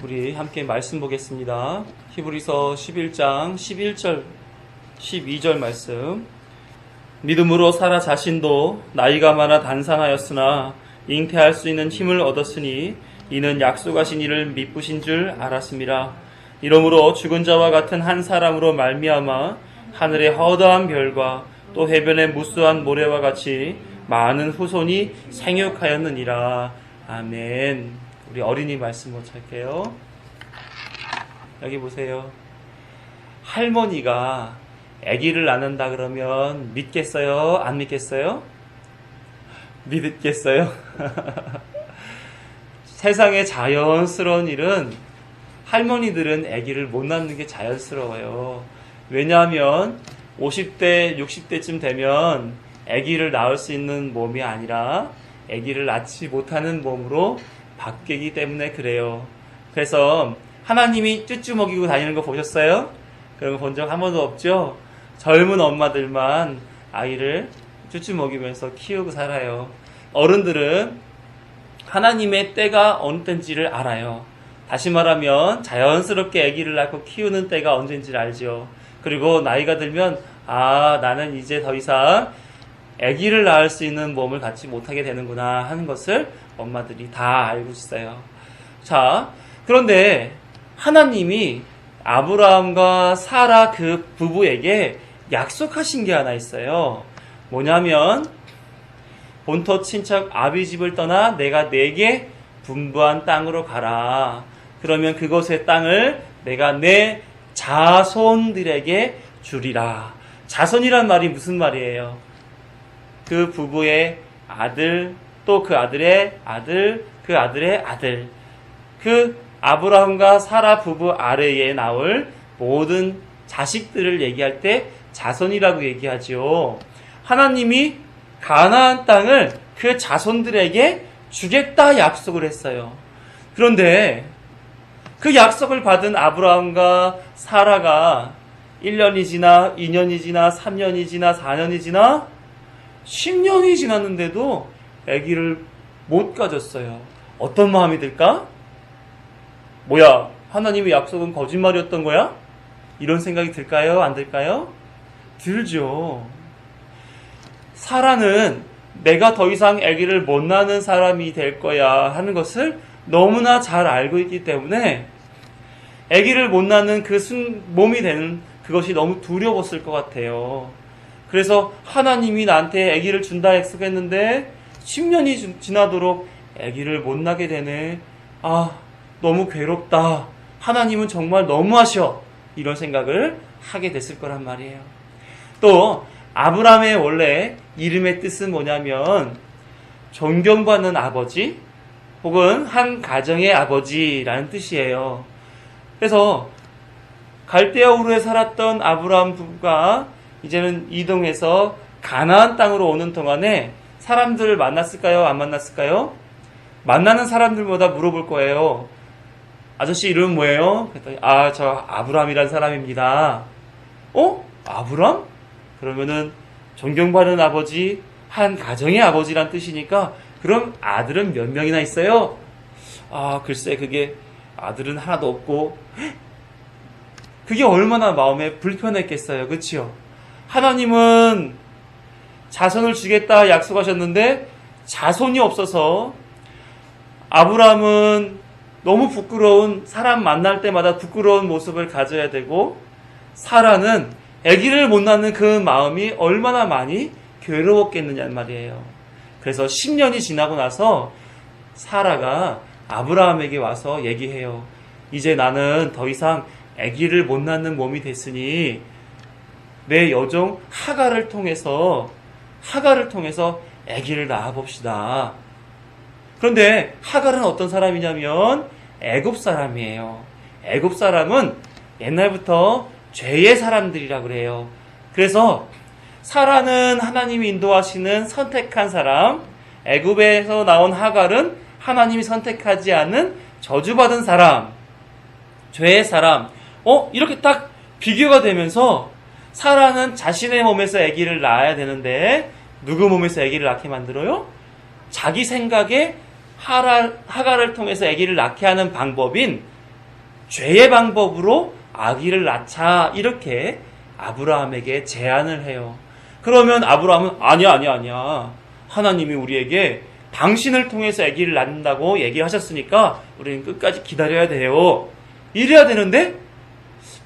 우리 함께 말씀 보겠습니다. 히브리서 11장 11절 12절 말씀. 믿음으로 사라 자신도 나이가 많아 단상하였으나 잉태할 수 있는 힘을 얻었으니 이는 약속하신 이를 미쁘신 줄 알았습니다. 이러므로 죽은 자와 같은 한 사람으로 말미암아 하늘의 허다한 별과 또 해변의 무수한 모래와 같이 많은 후손이 생육하였느니라. 아멘. 우리 어린이 말씀 먼저 할게요. 여기 보세요. 할머니가 아기를 낳는다 그러면 믿겠어요? 안 믿겠어요? 믿겠어요? 세상의 자연스러운 일은 할머니들은 아기를 못 낳는 게 자연스러워요. 왜냐하면 50대, 60대쯤 되면 아기를 낳을 수 있는 몸이 아니라 아기를 낳지 못하는 몸으로 바뀌기 때문에 그래요. 그래서 하나님이 쭈쭈 먹이고 다니는 거 보셨어요? 그런 거 본 적 한 번도 없죠? 젊은 엄마들만 아이를 쭈쭈 먹이면서 키우고 살아요. 어른들은 하나님의 때가 어느 때인지를 알아요. 다시 말하면 자연스럽게 아기를 낳고 키우는 때가 언제인지를 알죠. 그리고 나이가 들면 나는 이제 더 이상 아기를 낳을 수 있는 몸을 갖지 못하게 되는구나 하는 것을 엄마들이 다 알고 있어요. 자, 그런데 하나님이 아브라함과 사라 그 부부에게 약속하신 게 하나 있어요. 뭐냐면 본토 친척 아비 집을 떠나 내가 내게 분부한 땅으로 가라. 그러면 그곳의 땅을 내가 내 자손들에게 주리라. 자손이란 말이 무슨 말이에요? 그 부부의 아들, 또 그 아들의 아들, 그 아들의 아들. 그 아브라함과 사라 부부 아래에 나올 모든 자식들을 얘기할 때 자손이라고 얘기하죠. 하나님이 가나안 땅을 그 자손들에게 주겠다 약속을 했어요. 그런데 그 약속을 받은 아브라함과 사라가 1년이 지나 2년이 지나 3년이 지나 4년이 지나 10년이 지났는데도 아기를 못 가졌어요. 어떤 마음이 들까? 뭐야, 하나님의 약속은 거짓말이었던 거야? 이런 생각이 들까요? 안 들까요? 들죠. 사라는 내가 더 이상 아기를 못 낳는 사람이 될 거야 하는 것을 너무나 잘 알고 있기 때문에 아기를 못 낳는 그 몸이 되는 그것이 너무 두려웠을 것 같아요. 그래서 하나님이 나한테 아기를 준다 약속했는데 10년이 지나도록 아기를 못 낳게 되네. 너무 괴롭다. 하나님은 정말 너무하셔. 이런 생각을 하게 됐을 거란 말이에요. 또 아브라함의 원래 이름의 뜻은 뭐냐면 존경받는 아버지 혹은 한 가정의 아버지라는 뜻이에요. 그래서 갈대아 우르에 살았던 아브라함 부부가 이제는 이동해서 가나안 땅으로 오는 동안에 사람들을 만났을까요? 안 만났을까요? 만나는 사람들마다 물어볼 거예요. 아저씨 이름은 뭐예요? 그랬더니 저 아브라함이라는 사람입니다. 아브람? 그러면은 존경받는 아버지, 한 가정의 아버지란 뜻이니까 그럼 아들은 몇 명이나 있어요? 글쎄 그게 아들은 하나도 없고. 그게 얼마나 마음에 불편했겠어요. 그렇죠? 하나님은 자손을 주겠다 약속하셨는데 자손이 없어서 아브라함은 너무 부끄러운, 사람 만날 때마다 부끄러운 모습을 가져야 되고 사라는 아기를 못 낳는 그 마음이 얼마나 많이 괴로웠겠느냐는 말이에요. 그래서 10년이 지나고 나서 사라가 아브라함에게 와서 얘기해요. 이제 나는 더 이상 아기를 못 낳는 몸이 됐으니 내 여종 하갈을 통해서 아기를 낳아봅시다. 그런데 하갈은 어떤 사람이냐면 애굽 사람이에요. 애굽 사람은 옛날부터 죄의 사람들이라 그래요. 그래서 사라는 하나님이 인도하시는 선택한 사람, 애굽에서 나온 하갈은 하나님이 선택하지 않은 저주받은 사람, 죄의 사람. 이렇게 딱 비교가 되면서 사라는 자신의 몸에서 아기를 낳아야 되는데 누구 몸에서 아기를 낳게 만들어요? 자기 생각에 하갈을 통해서 아기를 낳게 하는 방법인 죄의 방법으로 아기를 낳자 이렇게 아브라함에게 제안을 해요. 그러면 아브라함은 아니야. 하나님이 우리에게 당신을 통해서 아기를 낳는다고 얘기하셨으니까 우리는 끝까지 기다려야 돼요. 이래야 되는데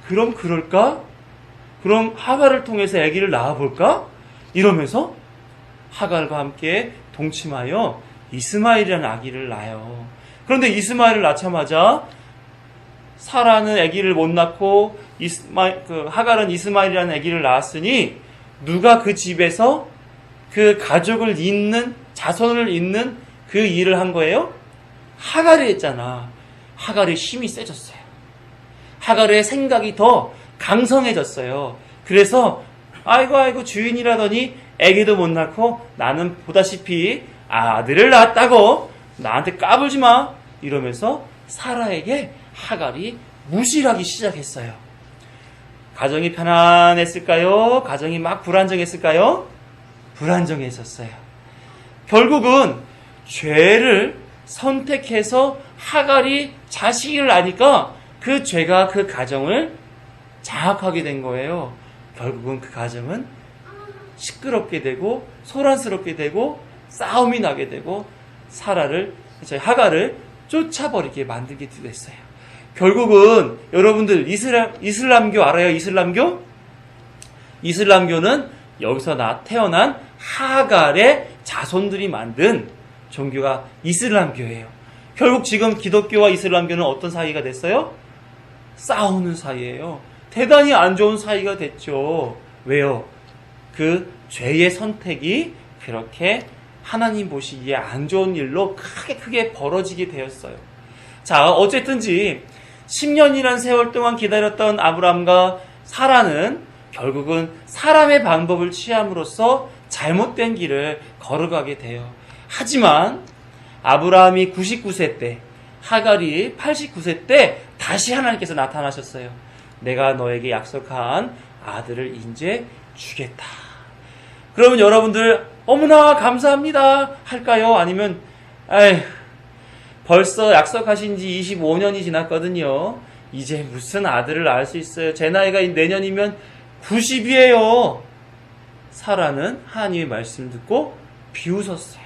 그럼 그럴까? 그럼 하갈을 통해서 아기를 낳아볼까? 이러면서 하갈과 함께 동침하여 이스마엘이라는 아기를 낳아요. 그런데 이스마엘을 낳자마자 사라는 아기를 못 낳고 하갈은 이스마엘이라는 아기를 낳았으니 누가 그 집에서 그 가족을 잇는 자손을 잇는 그 일을 한 거예요? 하갈이 했잖아. 하갈의 힘이 세졌어요. 하갈의 생각이 더 강성해졌어요. 그래서 아이고 주인이라더니 아기도 못 낳고 나는 보다시피 아들을 낳았다고 나한테 까불지 마 이러면서 사라에게 하갈이 무시하기 시작했어요. 가정이 편안했을까요? 가정이 막 불안정했을까요? 불안정했었어요. 결국은 죄를 선택해서 하갈이 자식을 낳으니까 그 죄가 그 가정을 장악하게 된 거예요. 결국은 그 가정은 시끄럽게 되고 소란스럽게 되고 싸움이 나게 되고 하갈을 쫓아버리게 만들게 됐어요. 결국은 여러분들 이슬람교 알아요? 이슬람교는 여기서 태어난 하갈의 자손들이 만든 종교가 이슬람교예요. 결국 지금 기독교와 이슬람교는 어떤 사이가 됐어요? 싸우는 사이예요. 대단히 안 좋은 사이가 됐죠. 왜요? 그 죄의 선택이 그렇게 하나님 보시기에 안 좋은 일로 크게 벌어지게 되었어요. 자, 어쨌든지 10년이라는 세월 동안 기다렸던 아브라함과 사라는 결국은 사람의 방법을 취함으로써 잘못된 길을 걸어가게 돼요. 하지만 아브라함이 99세 때, 하갈이 89세 때 다시 하나님께서 나타나셨어요. 내가 너에게 약속한 아들을 이제 주겠다. 그러면 여러분들 어머나 감사합니다 할까요? 아니면 벌써 약속하신 지 25년이 지났거든요. 이제 무슨 아들을 낳을 수 있어요. 제 나이가 내년이면 90이에요. 사라는 하나님의 말씀을 듣고 비웃었어요.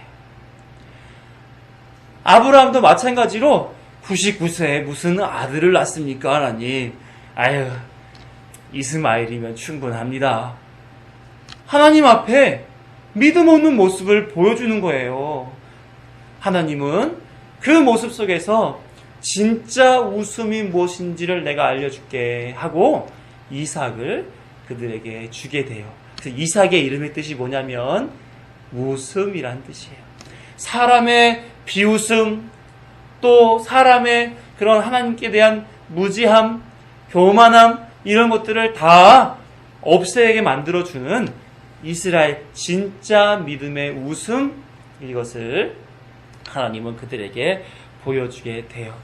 아브라함도 마찬가지로 99세에 무슨 아들을 낳습니까 하나님. 이스마엘이면 충분합니다. 하나님 앞에 믿음 없는 모습을 보여주는 거예요. 하나님은 그 모습 속에서 진짜 웃음이 무엇인지를 내가 알려줄게 하고 이삭을 그들에게 주게 돼요. 그래서 이삭의 이름의 뜻이 뭐냐면 웃음이란 뜻이에요. 사람의 비웃음, 또 사람의 그런 하나님께 대한 무지함, 교만함 이런 것들을 다 없애게 만들어주는 이스라엘 진짜 믿음의 웃음, 이것을 하나님은 그들에게 보여주게 돼요.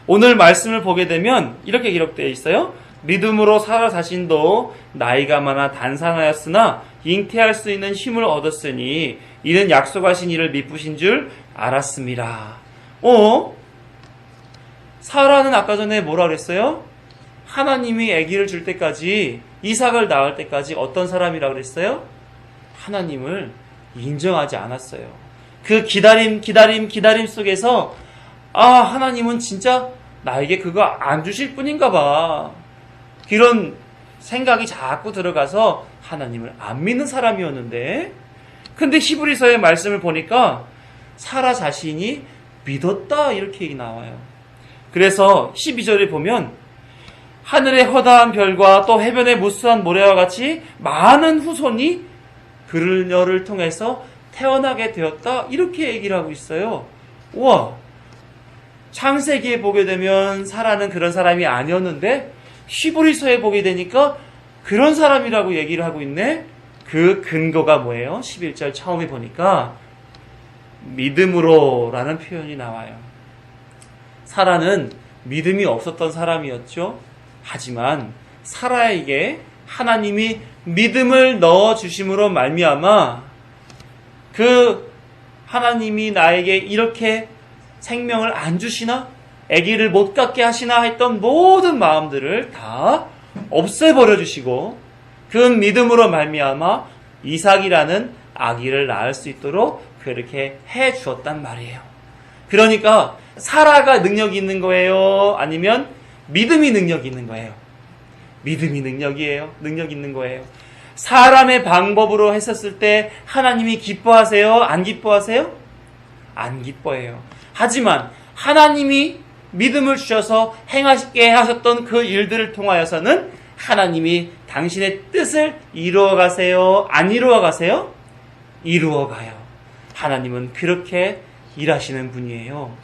오늘 말씀을 보게 되면 이렇게 기록되어 있어요. 믿음으로 사라 자신도 나이가 많아 단산하였으나 잉태할 수 있는 힘을 얻었으니 이는 약속하신 이를 미쁘신 줄 알았습니다. 사라는 아까 전에 뭐라 그랬어요? 하나님이 아기를 줄 때까지, 이삭을 낳을 때까지 어떤 사람이라고 그랬어요? 하나님을 인정하지 않았어요. 그 기다림 속에서 하나님은 진짜 나에게 그거 안 주실 분인가 봐. 이런 생각이 자꾸 들어가서 하나님을 안 믿는 사람이었는데, 근데 히브리서의 말씀을 보니까 사라 자신이 믿었다 이렇게 나와요. 그래서 12절에 보면 하늘의 허다한 별과 또 해변의 무수한 모래와 같이 많은 후손이 그녀를 통해서 태어나게 되었다 이렇게 얘기를 하고 있어요. 우와, 창세기에 보게 되면 사라는 그런 사람이 아니었는데 히브리서에 보게 되니까 그런 사람이라고 얘기를 하고 있네. 그 근거가 뭐예요? 11절 처음에 보니까 믿음으로 라는 표현이 나와요. 사라는 믿음이 없었던 사람이었죠. 하지만 사라에게 하나님이 믿음을 넣어주심으로 말미암아 그 하나님이 나에게 이렇게 생명을 안 주시나? 아기를 못 갖게 하시나 했던 모든 마음들을 다 없애버려 주시고 그 믿음으로 말미암아 이삭이라는 아기를 낳을 수 있도록 그렇게 해 주었단 말이에요. 그러니까 사라가 능력이 있는 거예요? 아니면 믿음이 능력이 있는 거예요? 믿음이 능력이에요. 능력 있는 거예요. 사람의 방법으로 했었을 때 하나님이 기뻐하세요? 안 기뻐하세요? 안 기뻐해요. 하지만 하나님이 믿음을 주셔서 행하시게 하셨던 그 일들을 통하여서는 하나님이 당신의 뜻을 이루어 가세요? 안 이루어 가세요? 이루어 가요. 하나님은 그렇게 일하시는 분이에요.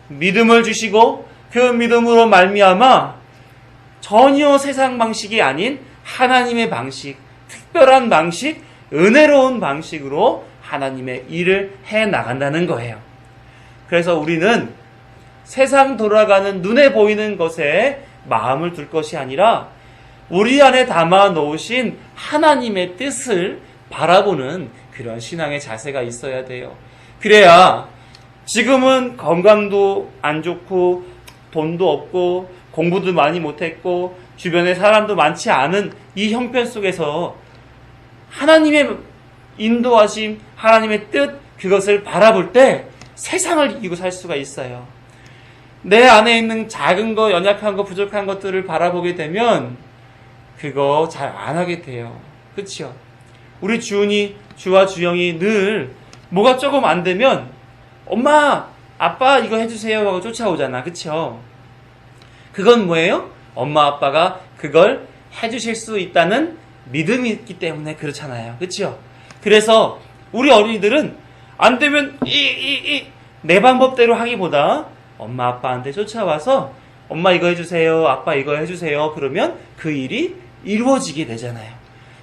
믿음을 주시고 그 믿음으로 말미암아 전혀 세상 방식이 아닌 하나님의 방식, 특별한 방식, 은혜로운 방식으로 하나님의 일을 해 나간다는 거예요. 그래서 우리는 세상 돌아가는 눈에 보이는 것에 마음을 둘 것이 아니라 우리 안에 담아 놓으신 하나님의 뜻을 바라보는 그런 신앙의 자세가 있어야 돼요. 그래야 지금은 건강도 안 좋고 돈도 없고 공부도 많이 못했고 주변에 사람도 많지 않은 이 형편 속에서 하나님의 인도하심, 하나님의 뜻, 그것을 바라볼 때 세상을 이기고 살 수가 있어요. 내 안에 있는 작은 거, 연약한 거, 부족한 것들을 바라보게 되면 그거 잘 안 하게 돼요. 그렇죠? 우리 주은이, 주와 주영이 늘 뭐가 조금 안 되면 엄마, 아빠 이거 해주세요 하고 쫓아오잖아. 그렇죠? 그건 뭐예요? 엄마, 아빠가 그걸 해주실 수 있다는 믿음이 있기 때문에 그렇잖아요. 그렇죠? 그래서 우리 어린이들은 안 되면 내 방법대로 하기보다 엄마, 아빠한테 쫓아와서 엄마 이거 해주세요, 아빠 이거 해주세요. 그러면 그 일이 이루어지게 되잖아요.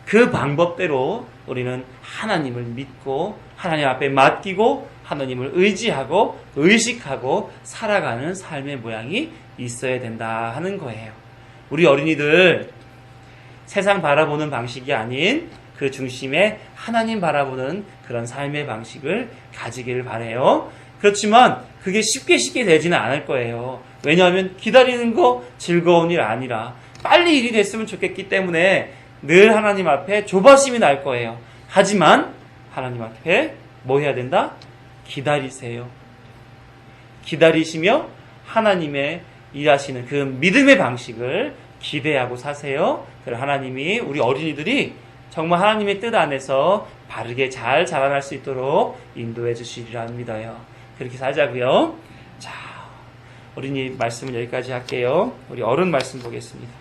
그 방법대로 우리는 하나님을 믿고 하나님 앞에 맡기고 하나님을 의지하고 의식하고 살아가는 삶의 모양이 있어야 된다 하는 거예요. 우리 어린이들 세상 바라보는 방식이 아닌 그 중심에 하나님 바라보는 그런 삶의 방식을 가지기를 바라요. 그렇지만 그게 쉽게 되지는 않을 거예요. 왜냐하면 기다리는 거 즐거운 일 아니라 빨리 일이 됐으면 좋겠기 때문에 늘 하나님 앞에 조바심이 날 거예요. 하지만 하나님 앞에 뭐 해야 된다? 기다리세요. 기다리시며 하나님의 일하시는 그 믿음의 방식을 기대하고 사세요. 그럼 하나님이 우리 어린이들이 정말 하나님의 뜻 안에서 바르게 잘 자라날 수 있도록 인도해 주시리라 믿어요. 그렇게 살자고요. 자, 어린이 말씀은 여기까지 할게요. 우리 어른 말씀 보겠습니다.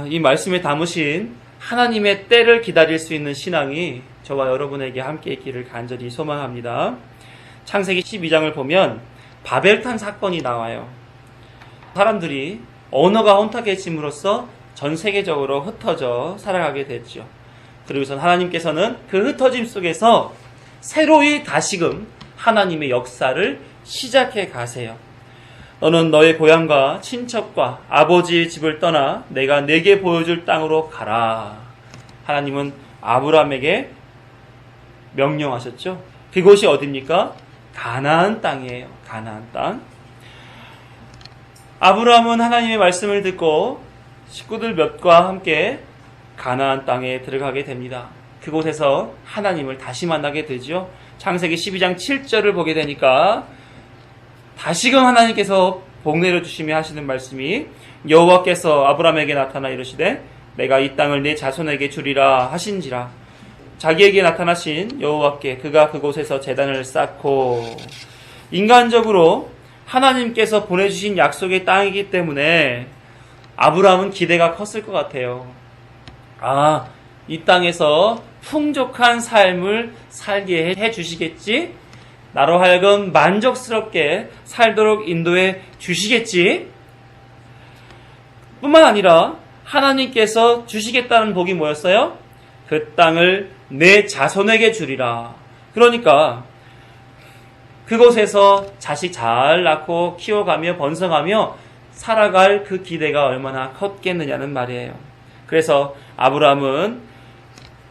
이 말씀에 담으신 하나님의 때를 기다릴 수 있는 신앙이 저와 여러분에게 함께 있기를 간절히 소망합니다. 창세기 12장을 보면 바벨탄 사건이 나와요. 사람들이 언어가 혼탁해짐으로써 전 세계적으로 흩어져 살아가게 됐죠. 그리고선 하나님께서는 그 흩어짐 속에서 새로이 다시금 하나님의 역사를 시작해 가세요. 너는 너의 고향과 친척과 아버지의 집을 떠나 내가 네게 보여줄 땅으로 가라. 하나님은 아브라함에게 명령하셨죠. 그곳이 어디입니까? 가나안 땅이에요. 가나안 땅. 아브라함은 하나님의 말씀을 듣고 식구들 몇과 함께 가나안 땅에 들어가게 됩니다. 그곳에서 하나님을 다시 만나게 되죠. 창세기 12장 7절을 보게 되니까 다시금 하나님께서 복 내려주시며 하시는 말씀이 여호와께서 아브라함에게 나타나 이르시되 내가 이 땅을 네 자손에게 주리라 하신지라. 자기에게 나타나신 여호와께 그가 그곳에서 제단을 쌓고 인간적으로 하나님께서 보내주신 약속의 땅이기 때문에 아브라함은 기대가 컸을 것 같아요. 이 땅에서 풍족한 삶을 살게 해주시겠지? 나로 하여금 만족스럽게 살도록 인도해 주시겠지? 뿐만 아니라 하나님께서 주시겠다는 복이 뭐였어요? 그 땅을 내 자손에게 주리라. 그러니까 그곳에서 자식 잘 낳고 키워가며 번성하며 살아갈 그 기대가 얼마나 컸겠느냐는 말이에요. 그래서 아브라함은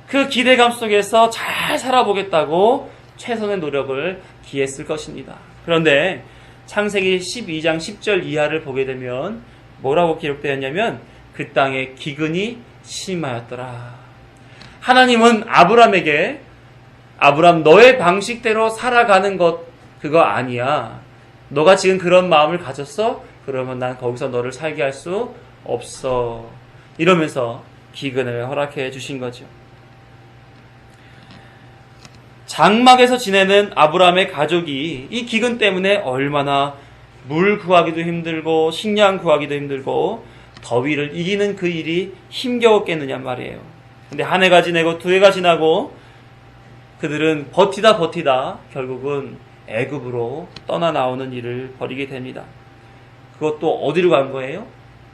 그 기대감 속에서 잘 살아보겠다고 최선의 노력을 기했을 것입니다. 그런데 창세기 12장 10절 이하를 보게 되면 뭐라고 기록되었냐면 그 땅에 기근이 심하였더라. 하나님은 아브람에게 아브람 너의 방식대로 살아가는 것 그거 아니야. 너가 지금 그런 마음을 가졌어? 그러면 난 거기서 너를 살게 할 수 없어. 이러면서 기근을 허락해 주신 거죠. 장막에서 지내는 아브람의 가족이 이 기근 때문에 얼마나 물 구하기도 힘들고 식량 구하기도 힘들고 더위를 이기는 그 일이 힘겨웠겠느냐 말이에요. 근데 한 해가 지나고 두 해가 지나고 그들은 버티다 결국은 애굽으로 떠나 나오는 일을 벌이게 됩니다. 그것도 어디로 간 거예요?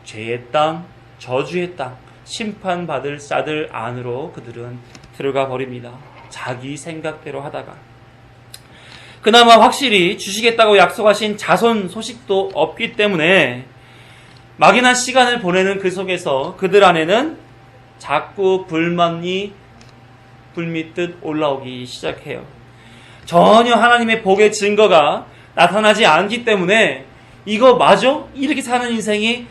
죄의 땅, 저주의 땅, 심판받을 자들 안으로 그들은 들어가 버립니다. 자기 생각대로 하다가. 그나마 확실히 주시겠다고 약속하신 자손 소식도 없기 때문에 막연한 시간을 보내는 그 속에서 그들 안에는 자꾸 불만이 불미듯 올라오기 시작해요. 전혀 하나님의 복의 증거가 나타나지 않기 때문에 이거 맞아? 이렇게 사는 인생이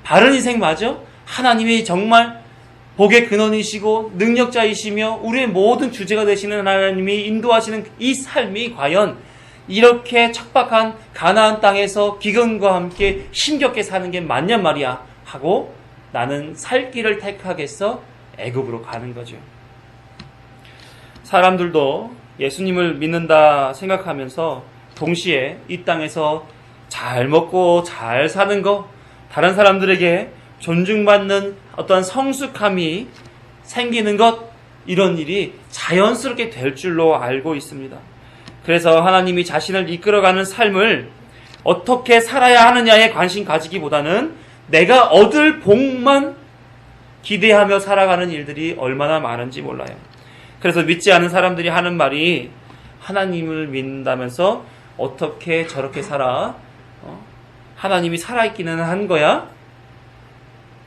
바른 인생 맞아? 하나님이 정말 복의 근원이시고 능력자이시며 우리의 모든 주제가 되시는 하나님이 인도하시는 이 삶이 과연 이렇게 척박한 가나안 땅에서 기근과 함께 힘겹게 사는 게 맞냔 말이야 하고 나는 살 길을 택하겠어 애굽으로 가는 거죠. 사람들도 예수님을 믿는다 생각하면서 동시에 이 땅에서 잘 먹고 잘 사는 거, 다른 사람들에게 존중받는 어떠한 성숙함이 생기는 것, 이런 일이 자연스럽게 될 줄로 알고 있습니다. 그래서 하나님이 자신을 이끌어가는 삶을 어떻게 살아야 하느냐에 관심 가지기보다는 내가 얻을 복만 기대하며 살아가는 일들이 얼마나 많은지 몰라요. 그래서 믿지 않은 사람들이 하는 말이 하나님을 믿는다면서 어떻게 저렇게 살아? 하나님이 살아있기는 한 거야?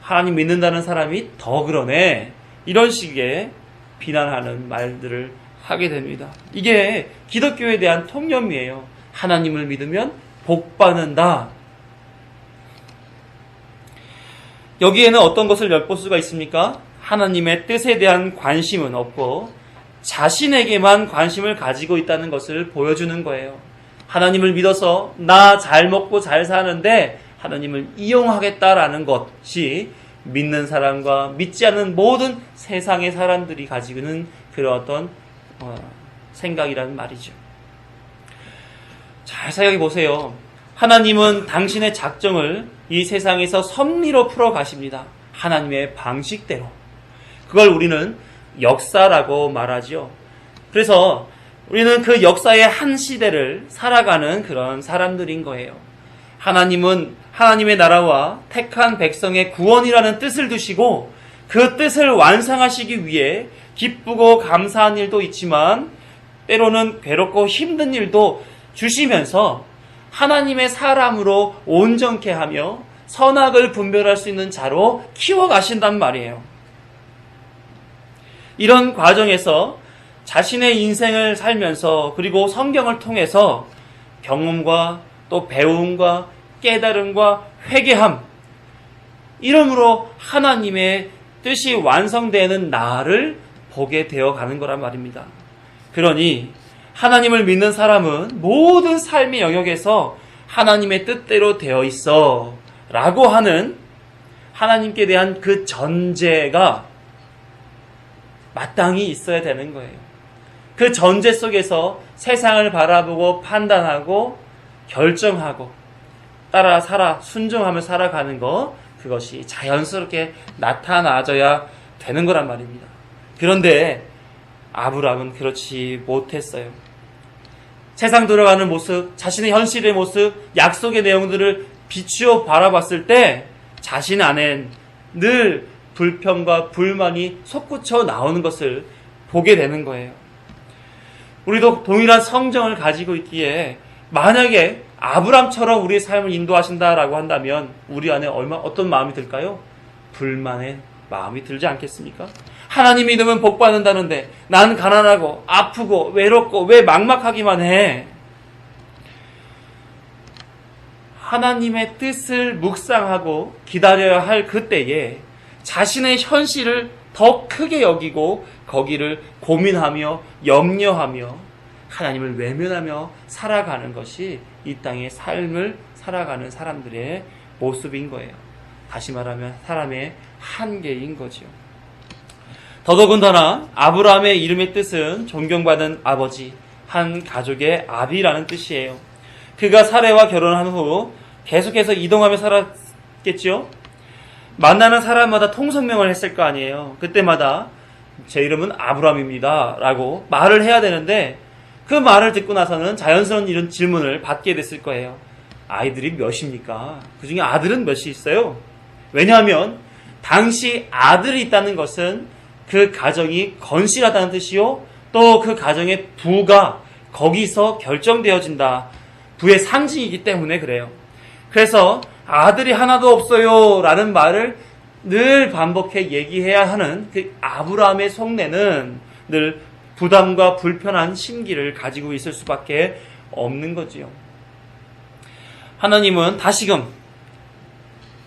하나님 믿는다는 사람이 더 그러네. 이런 식의 비난하는 말들을 하게 됩니다. 이게 기독교에 대한 통념이에요. 하나님을 믿으면 복 받는다. 여기에는 어떤 것을 엿볼 수가 있습니까? 하나님의 뜻에 대한 관심은 없고 자신에게만 관심을 가지고 있다는 것을 보여주는 거예요. 하나님을 믿어서 나 잘 먹고 잘 사는데 하나님을 이용하겠다라는 것이 믿는 사람과 믿지 않는 모든 세상의 사람들이 가지고 있는 그런 어떤 생각이라는 말이죠. 잘 생각해 보세요. 하나님은 당신의 작정을 이 세상에서 섭리로 풀어 가십니다. 하나님의 방식대로. 그걸 우리는 역사라고 말하죠. 그래서 우리는 그 역사의 한 시대를 살아가는 그런 사람들인 거예요. 하나님은 하나님의 나라와 택한 백성의 구원이라는 뜻을 두시고 그 뜻을 완성하시기 위해 기쁘고 감사한 일도 있지만 때로는 괴롭고 힘든 일도 주시면서 하나님의 사람으로 온전케 하며 선악을 분별할 수 있는 자로 키워가신단 말이에요. 이런 과정에서 자신의 인생을 살면서 그리고 성경을 통해서 경험과 또 배움과 깨달음과 회개함, 이러므로 하나님의 뜻이 완성되는 나를 보게 되어 가는 거란 말입니다. 그러니 하나님을 믿는 사람은 모든 삶의 영역에서 하나님의 뜻대로 되어 있어 라고 하는 하나님께 대한 그 전제가 마땅히 있어야 되는 거예요. 그 전제 속에서 세상을 바라보고 판단하고 결정하고 따라 순종하며 살아가는 것, 그것이 자연스럽게 나타나져야 되는 거란 말입니다. 그런데 아브람은 그렇지 못했어요. 세상 돌아가는 모습, 자신의 현실의 모습, 약속의 내용들을 비추어 바라봤을 때 자신 안엔 늘 불평과 불만이 솟구쳐 나오는 것을 보게 되는 거예요. 우리도 동일한 성정을 가지고 있기에 만약에 아브람처럼 우리의 삶을 인도하신다라고 한다면 우리 안에 어떤 마음이 들까요? 불만의 마음이 들지 않겠습니까? 하나님 믿으면 복 받는다는데 나는 가난하고 아프고 외롭고 왜 막막하기만 해? 하나님의 뜻을 묵상하고 기다려야 할 그때에 자신의 현실을 더 크게 여기고 거기를 고민하며 염려하며 하나님을 외면하며 살아가는 것이 이 땅의 삶을 살아가는 사람들의 모습인 거예요. 다시 말하면 사람의 한계인 거죠. 더더군다나 아브라함의 이름의 뜻은 존경받은 아버지, 한 가족의 아비라는 뜻이에요. 그가 사레와 결혼한 후 계속해서 이동하며 살았겠죠. 만나는 사람마다 통성명을 했을 거 아니에요. 그때마다 제 이름은 아브라함입니다 라고 말을 해야 되는데 그 말을 듣고 나서는 자연스러운 이런 질문을 받게 됐을 거예요. 아이들이 몇입니까? 그 중에 아들은 몇이 있어요? 왜냐하면 당시 아들이 있다는 것은 그 가정이 건실하다는 뜻이요, 또 그 가정의 부가 거기서 결정되어진다, 부의 상징이기 때문에 그래요. 그래서 아들이 하나도 없어요 라는 말을 늘 반복해 얘기해야 하는 그 아브라함의 속내는 늘 부담과 불편한 심기를 가지고 있을 수밖에 없는 거지요. 하나님은 다시금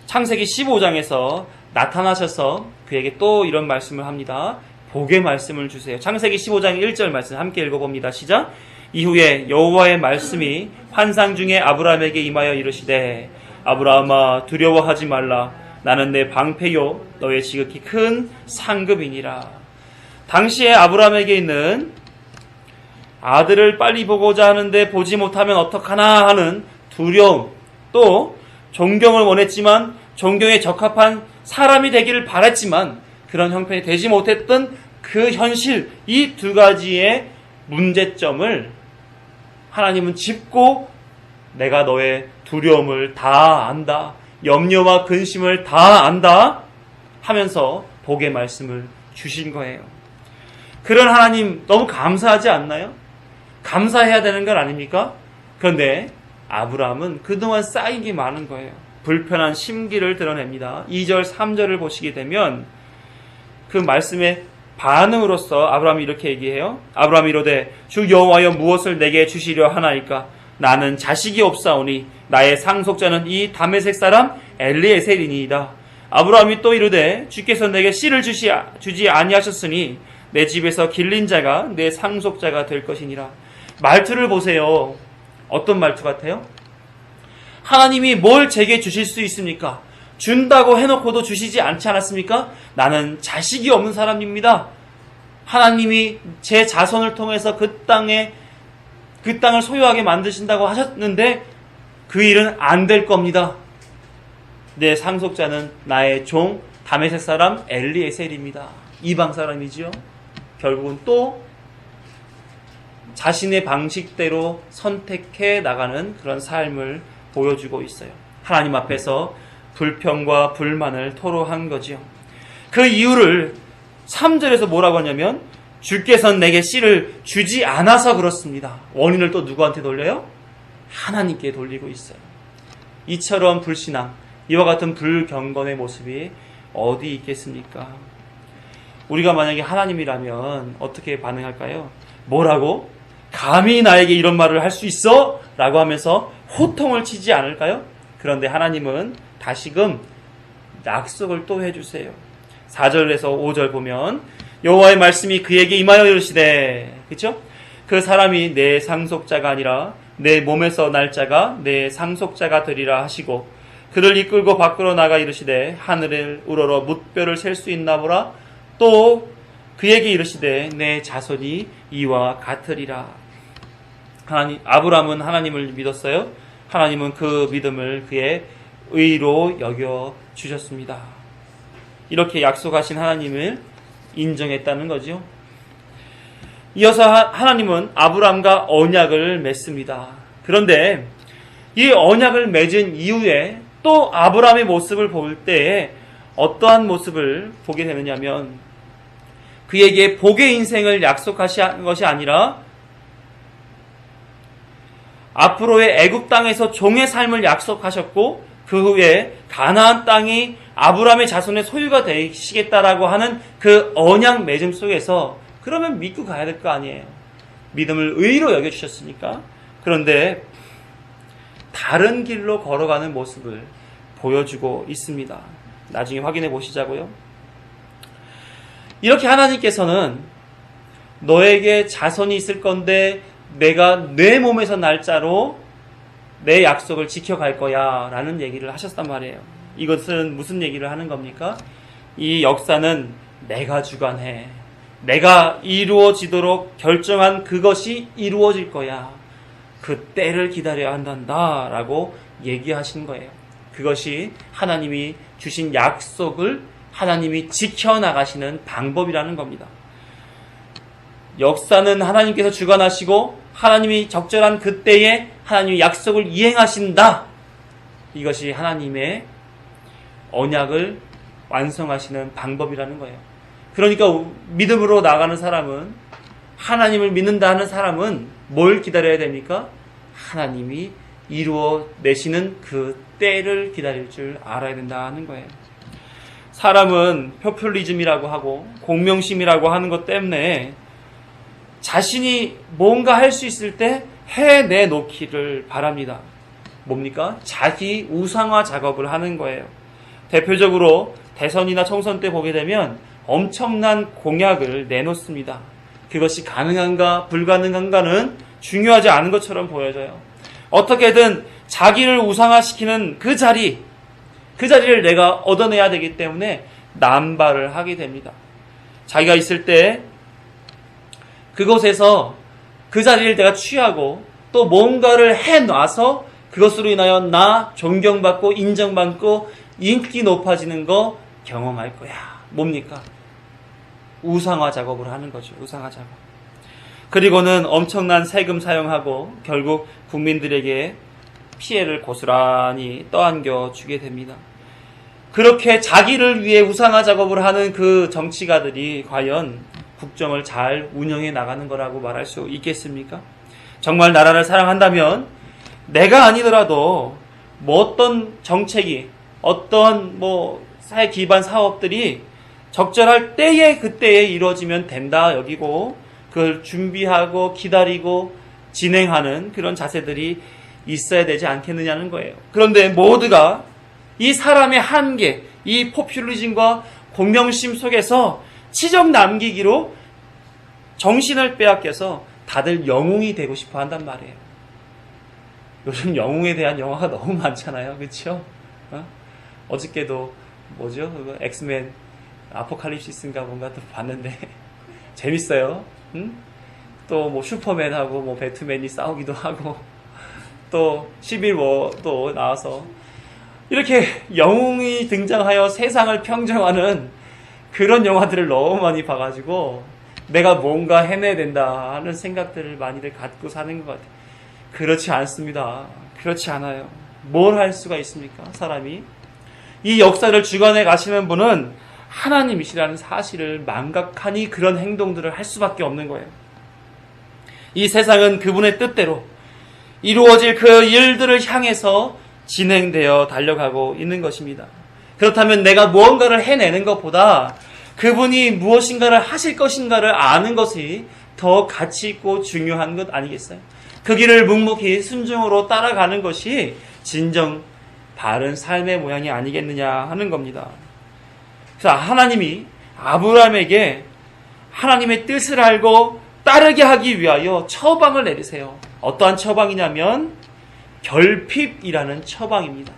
창세기 15장에서 나타나셔서 그에게 또 이런 말씀을 합니다. 복의 말씀을 주세요. 창세기 15장 1절 말씀 함께 읽어봅니다. 시작. 이후에 여호와의 말씀이 환상 중에 아브라함에게 임하여 이르시되 아브라함아 두려워하지 말라. 나는 내 방패요 너의 지극히 큰 상급이니라. 당시에 아브라함에게 있는 아들을 빨리 보고자 하는데 보지 못하면 어떡하나 하는 두려움, 또 존경을 원했지만 존경에 적합한 사람이 되기를 바랬지만 그런 형편이 되지 못했던 그 현실, 이 두 가지의 문제점을 하나님은 짚고 내가 너의 두려움을 다 안다, 염려와 근심을 다 안다 하면서 복의 말씀을 주신 거예요. 그런 하나님 너무 감사하지 않나요? 감사해야 되는 건 아닙니까? 그런데 아브라함은 그동안 쌓인 게 많은 거예요. 불편한 심기를 드러냅니다. 2절, 3절을 보시게 되면 그 말씀의 반응으로서 아브라함이 이렇게 얘기해요. 아브라함이 이르되 주 여호와여 무엇을 내게 주시려 하나이까? 나는 자식이 없사오니 나의 상속자는 이 다메섹 사람 엘리에셀이니이다. 아브라함이 또 이르되 주께서 내게 씨를 주지 아니하셨으니 내 집에서 길린 자가 내 상속자가 될 것이니라. 말투를 보세요. 어떤 말투 같아요? 하나님이 뭘 제게 주실 수 있습니까? 준다고 해놓고도 주시지 않지 않았습니까? 나는 자식이 없는 사람입니다. 하나님이 제 자손을 통해서 그 땅을 소유하게 만드신다고 하셨는데 그 일은 안 될 겁니다. 내 상속자는 나의 종 다메섹 사람 엘리에셀입니다. 이방 사람이지요. 결국은 또 자신의 방식대로 선택해 나가는 그런 삶을 보여주고 있어요. 하나님 앞에서 불평과 불만을 토로한 거지요. 그 이유를 3절에서 뭐라고 하냐면 주께서는 내게 씨를 주지 않아서 그렇습니다. 원인을 또 누구한테 돌려요? 하나님께 돌리고 있어요. 이처럼 불신앙, 이와 같은 불경건의 모습이 어디 있겠습니까? 우리가 만약에 하나님이라면 어떻게 반응할까요? 뭐라고? 감히 나에게 이런 말을 할 수 있어? 라고 하면서 호통을 치지 않을까요? 그런데 하나님은 다시금 약속을 또 해주세요. 4절에서 5절 보면 여호와의 말씀이 그에게 임하여 이르시되, 그렇죠? 그 사람이 내 상속자가 아니라 내 몸에서 날 자가 내 상속자가 되리라 하시고 그를 이끌고 밖으로 나가 이르시되 하늘을 우러러 뭇별을 셀 수 있나 보라. 또 그에게 이르시되 내 자손이 이와 같으리라. 아브라함은 하나님을 믿었어요. 하나님은 그 믿음을 그의 의로 여겨 주셨습니다. 이렇게 약속하신 하나님을 인정했다는 거죠. 이어서 하나님은 아브라함과 언약을 맺습니다. 그런데 이 언약을 맺은 이후에 또 아브라함의 모습을 볼 때에 어떠한 모습을 보게 되느냐면 그에게 복의 인생을 약속하신 것이 아니라 앞으로의 애굽 땅에서 종의 삶을 약속하셨고 그 후에 가나안 땅이 아브라함의 자손의 소유가 되시겠다라고 하는 그 언약 맺음 속에서 그러면 믿고 가야 될 거 아니에요. 믿음을 의로 여겨주셨으니까. 그런데 다른 길로 걸어가는 모습을 보여주고 있습니다. 나중에 확인해 보시자고요. 이렇게 하나님께서는 너에게 자손이 있을 건데 내가 내 몸에서 날짜로 내 약속을 지켜갈 거야 라는 얘기를 하셨단 말이에요. 이것은 무슨 얘기를 하는 겁니까? 이 역사는 내가 주관해. 내가 이루어지도록 결정한 그것이 이루어질 거야. 그 때를 기다려야 한단다 라고 얘기하신 거예요. 그것이 하나님이 주신 약속을 하나님이 지켜나가시는 방법이라는 겁니다. 역사는 하나님께서 주관하시고 하나님이 적절한 그때에 하나님의 약속을 이행하신다. 이것이 하나님의 언약을 완성하시는 방법이라는 거예요. 그러니까 믿음으로 나가는 사람은, 하나님을 믿는다 하는 사람은 뭘 기다려야 됩니까? 하나님이 이루어내시는 그 때를 기다릴 줄 알아야 된다는 거예요. 사람은 포퓰리즘이라고 하고 공명심이라고 하는 것 때문에 자신이 뭔가 할 수 있을 때 해내놓기를 바랍니다. 뭡니까? 자기 우상화 작업을 하는 거예요. 대표적으로 대선이나 총선 때 보게 되면 엄청난 공약을 내놓습니다. 그것이 가능한가 불가능한가는 중요하지 않은 것처럼 보여져요. 어떻게든 자기를 우상화시키는 그 자리를 내가 얻어내야 되기 때문에 남발을 하게 됩니다. 자기가 있을 때 그곳에서 그 자리를 내가 취하고 또 뭔가를 해놔서 그것으로 인하여 나 존경받고 인정받고 인기 높아지는 거 경험할 거야. 뭡니까? 우상화 작업을 하는 거죠. 우상화 작업. 그리고는 엄청난 세금 사용하고 결국 국민들에게 피해를 고스란히 떠안겨 주게 됩니다. 그렇게 자기를 위해 우상화 작업을 하는 그 정치가들이 과연 국정을 잘 운영해 나가는 거라고 말할 수 있겠습니까? 정말 나라를 사랑한다면 내가 아니더라도 어떤 정책이, 어떤 사회 기반 사업들이 적절할 때에 그때에 이루어지면 된다 여기고 그걸 준비하고 기다리고 진행하는 그런 자세들이 있어야 되지 않겠느냐는 거예요. 그런데 모두가 이 사람의 한계, 이 포퓰리즘과 공명심 속에서 치적 남기기로 정신을 빼앗겨서 다들 영웅이 되고 싶어 한단 말이에요. 요즘 영웅에 대한 영화가 너무 많잖아요. 그렇죠? 어저께도 그거 엑스맨 아포칼립시스인가 뭔가 또 봤는데 재밌어요. 응? 또 슈퍼맨하고 배트맨이 싸우기도 하고 또 11워도 나와서 이렇게 영웅이 등장하여 세상을 평정하는 그런 영화들을 너무 많이 봐가지고 내가 뭔가 해내야 된다 하는 생각들을 많이들 갖고 사는 것 같아요. 그렇지 않습니다. 그렇지 않아요. 뭘 할 수가 있습니까? 사람이. 이 역사를 주관해 가시는 분은 하나님이시라는 사실을 망각하니 그런 행동들을 할 수밖에 없는 거예요. 이 세상은 그분의 뜻대로 이루어질 그 일들을 향해서 진행되어 달려가고 있는 것입니다. 그렇다면 내가 무언가를 해내는 것보다 그분이 무엇인가를 하실 것인가를 아는 것이 더 가치 있고 중요한 것 아니겠어요? 그 길을 묵묵히 순종으로 따라가는 것이 진정 바른 삶의 모양이 아니겠느냐 하는 겁니다. 그래서 하나님이 아브라함에게 하나님의 뜻을 알고 따르게 하기 위하여 처방을 내리세요. 어떠한 처방이냐면 결핍이라는 처방입니다.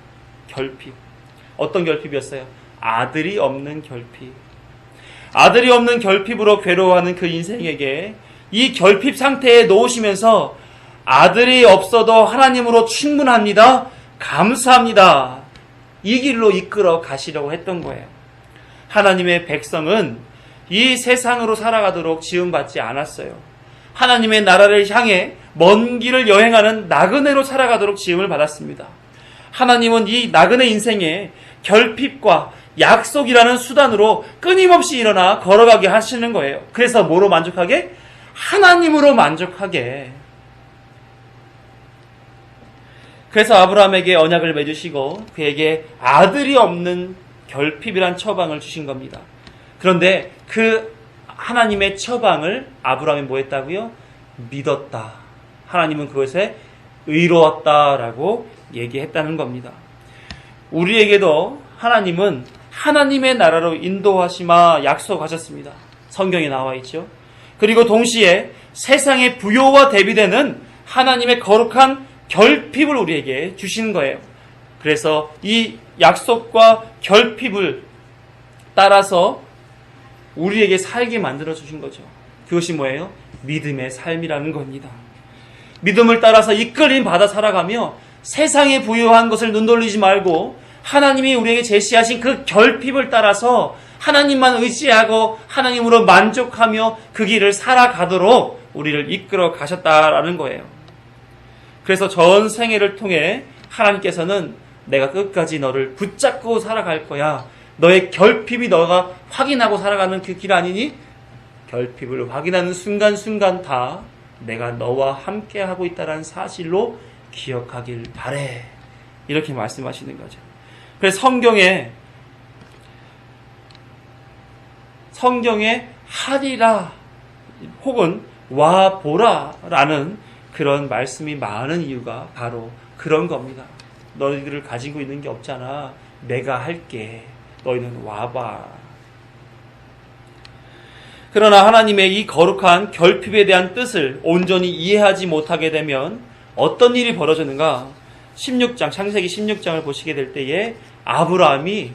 결핍. 어떤 결핍이었어요? 아들이 없는 결핍. 아들이 없는 결핍으로 괴로워하는 그 인생에게 이 결핍 상태에 놓으시면서 아들이 없어도 하나님으로 충분합니다. 감사합니다. 이 길로 이끌어 가시려고 했던 거예요. 하나님의 백성은 이 세상으로 살아가도록 지음받지 않았어요. 하나님의 나라를 향해 먼 길을 여행하는 나그네로 살아가도록 지음을 받았습니다. 하나님은 이 나그네 인생에 결핍과 약속이라는 수단으로 끊임없이 일어나 걸어가게 하시는 거예요. 그래서 뭐로 만족하게? 하나님으로 만족하게. 그래서 아브라함에게 언약을 맺으시고 그에게 아들이 없는 결핍이란 처방을 주신 겁니다. 그런데 그 하나님의 처방을 아브라함이 뭐 했다고요? 믿었다. 하나님은 그것에 의로웠다라고 얘기했다는 겁니다. 우리에게도 하나님은 하나님의 나라로 인도하시마 약속하셨습니다. 성경에 나와 있죠. 그리고 동시에 세상의 부요와 대비되는 하나님의 거룩한 결핍을 우리에게 주신 거예요. 그래서 이 약속과 결핍을 따라서 우리에게 살게 만들어 주신 거죠. 그것이 뭐예요? 믿음의 삶이라는 겁니다. 믿음을 따라서 이끌림 받아 살아가며 세상에 부유한 것을 눈돌리지 말고 하나님이 우리에게 제시하신 그 결핍을 따라서 하나님만 의지하고 하나님으로 만족하며 그 길을 살아가도록 우리를 이끌어 가셨다라는 거예요. 그래서 전 생애를 통해 하나님께서는 내가 끝까지 너를 붙잡고 살아갈 거야. 너의 결핍이 너가 확인하고 살아가는 그 길 아니니? 결핍을 확인하는 순간순간 다 내가 너와 함께 하고 있다는 사실로 기억하길 바래. 이렇게 말씀하시는 거죠. 그래서 성경에 하리라 혹은 와 보라라는 그런 말씀이 많은 이유가 바로 그런 겁니다. 너희들을 가지고 있는 게 없잖아. 내가 할게. 너희는 와봐. 그러나 하나님의 이 거룩한 결핍에 대한 뜻을 온전히 이해하지 못하게 되면 어떤 일이 벌어지는가? 창세기 16장을 보시게 될 때에 아브라함이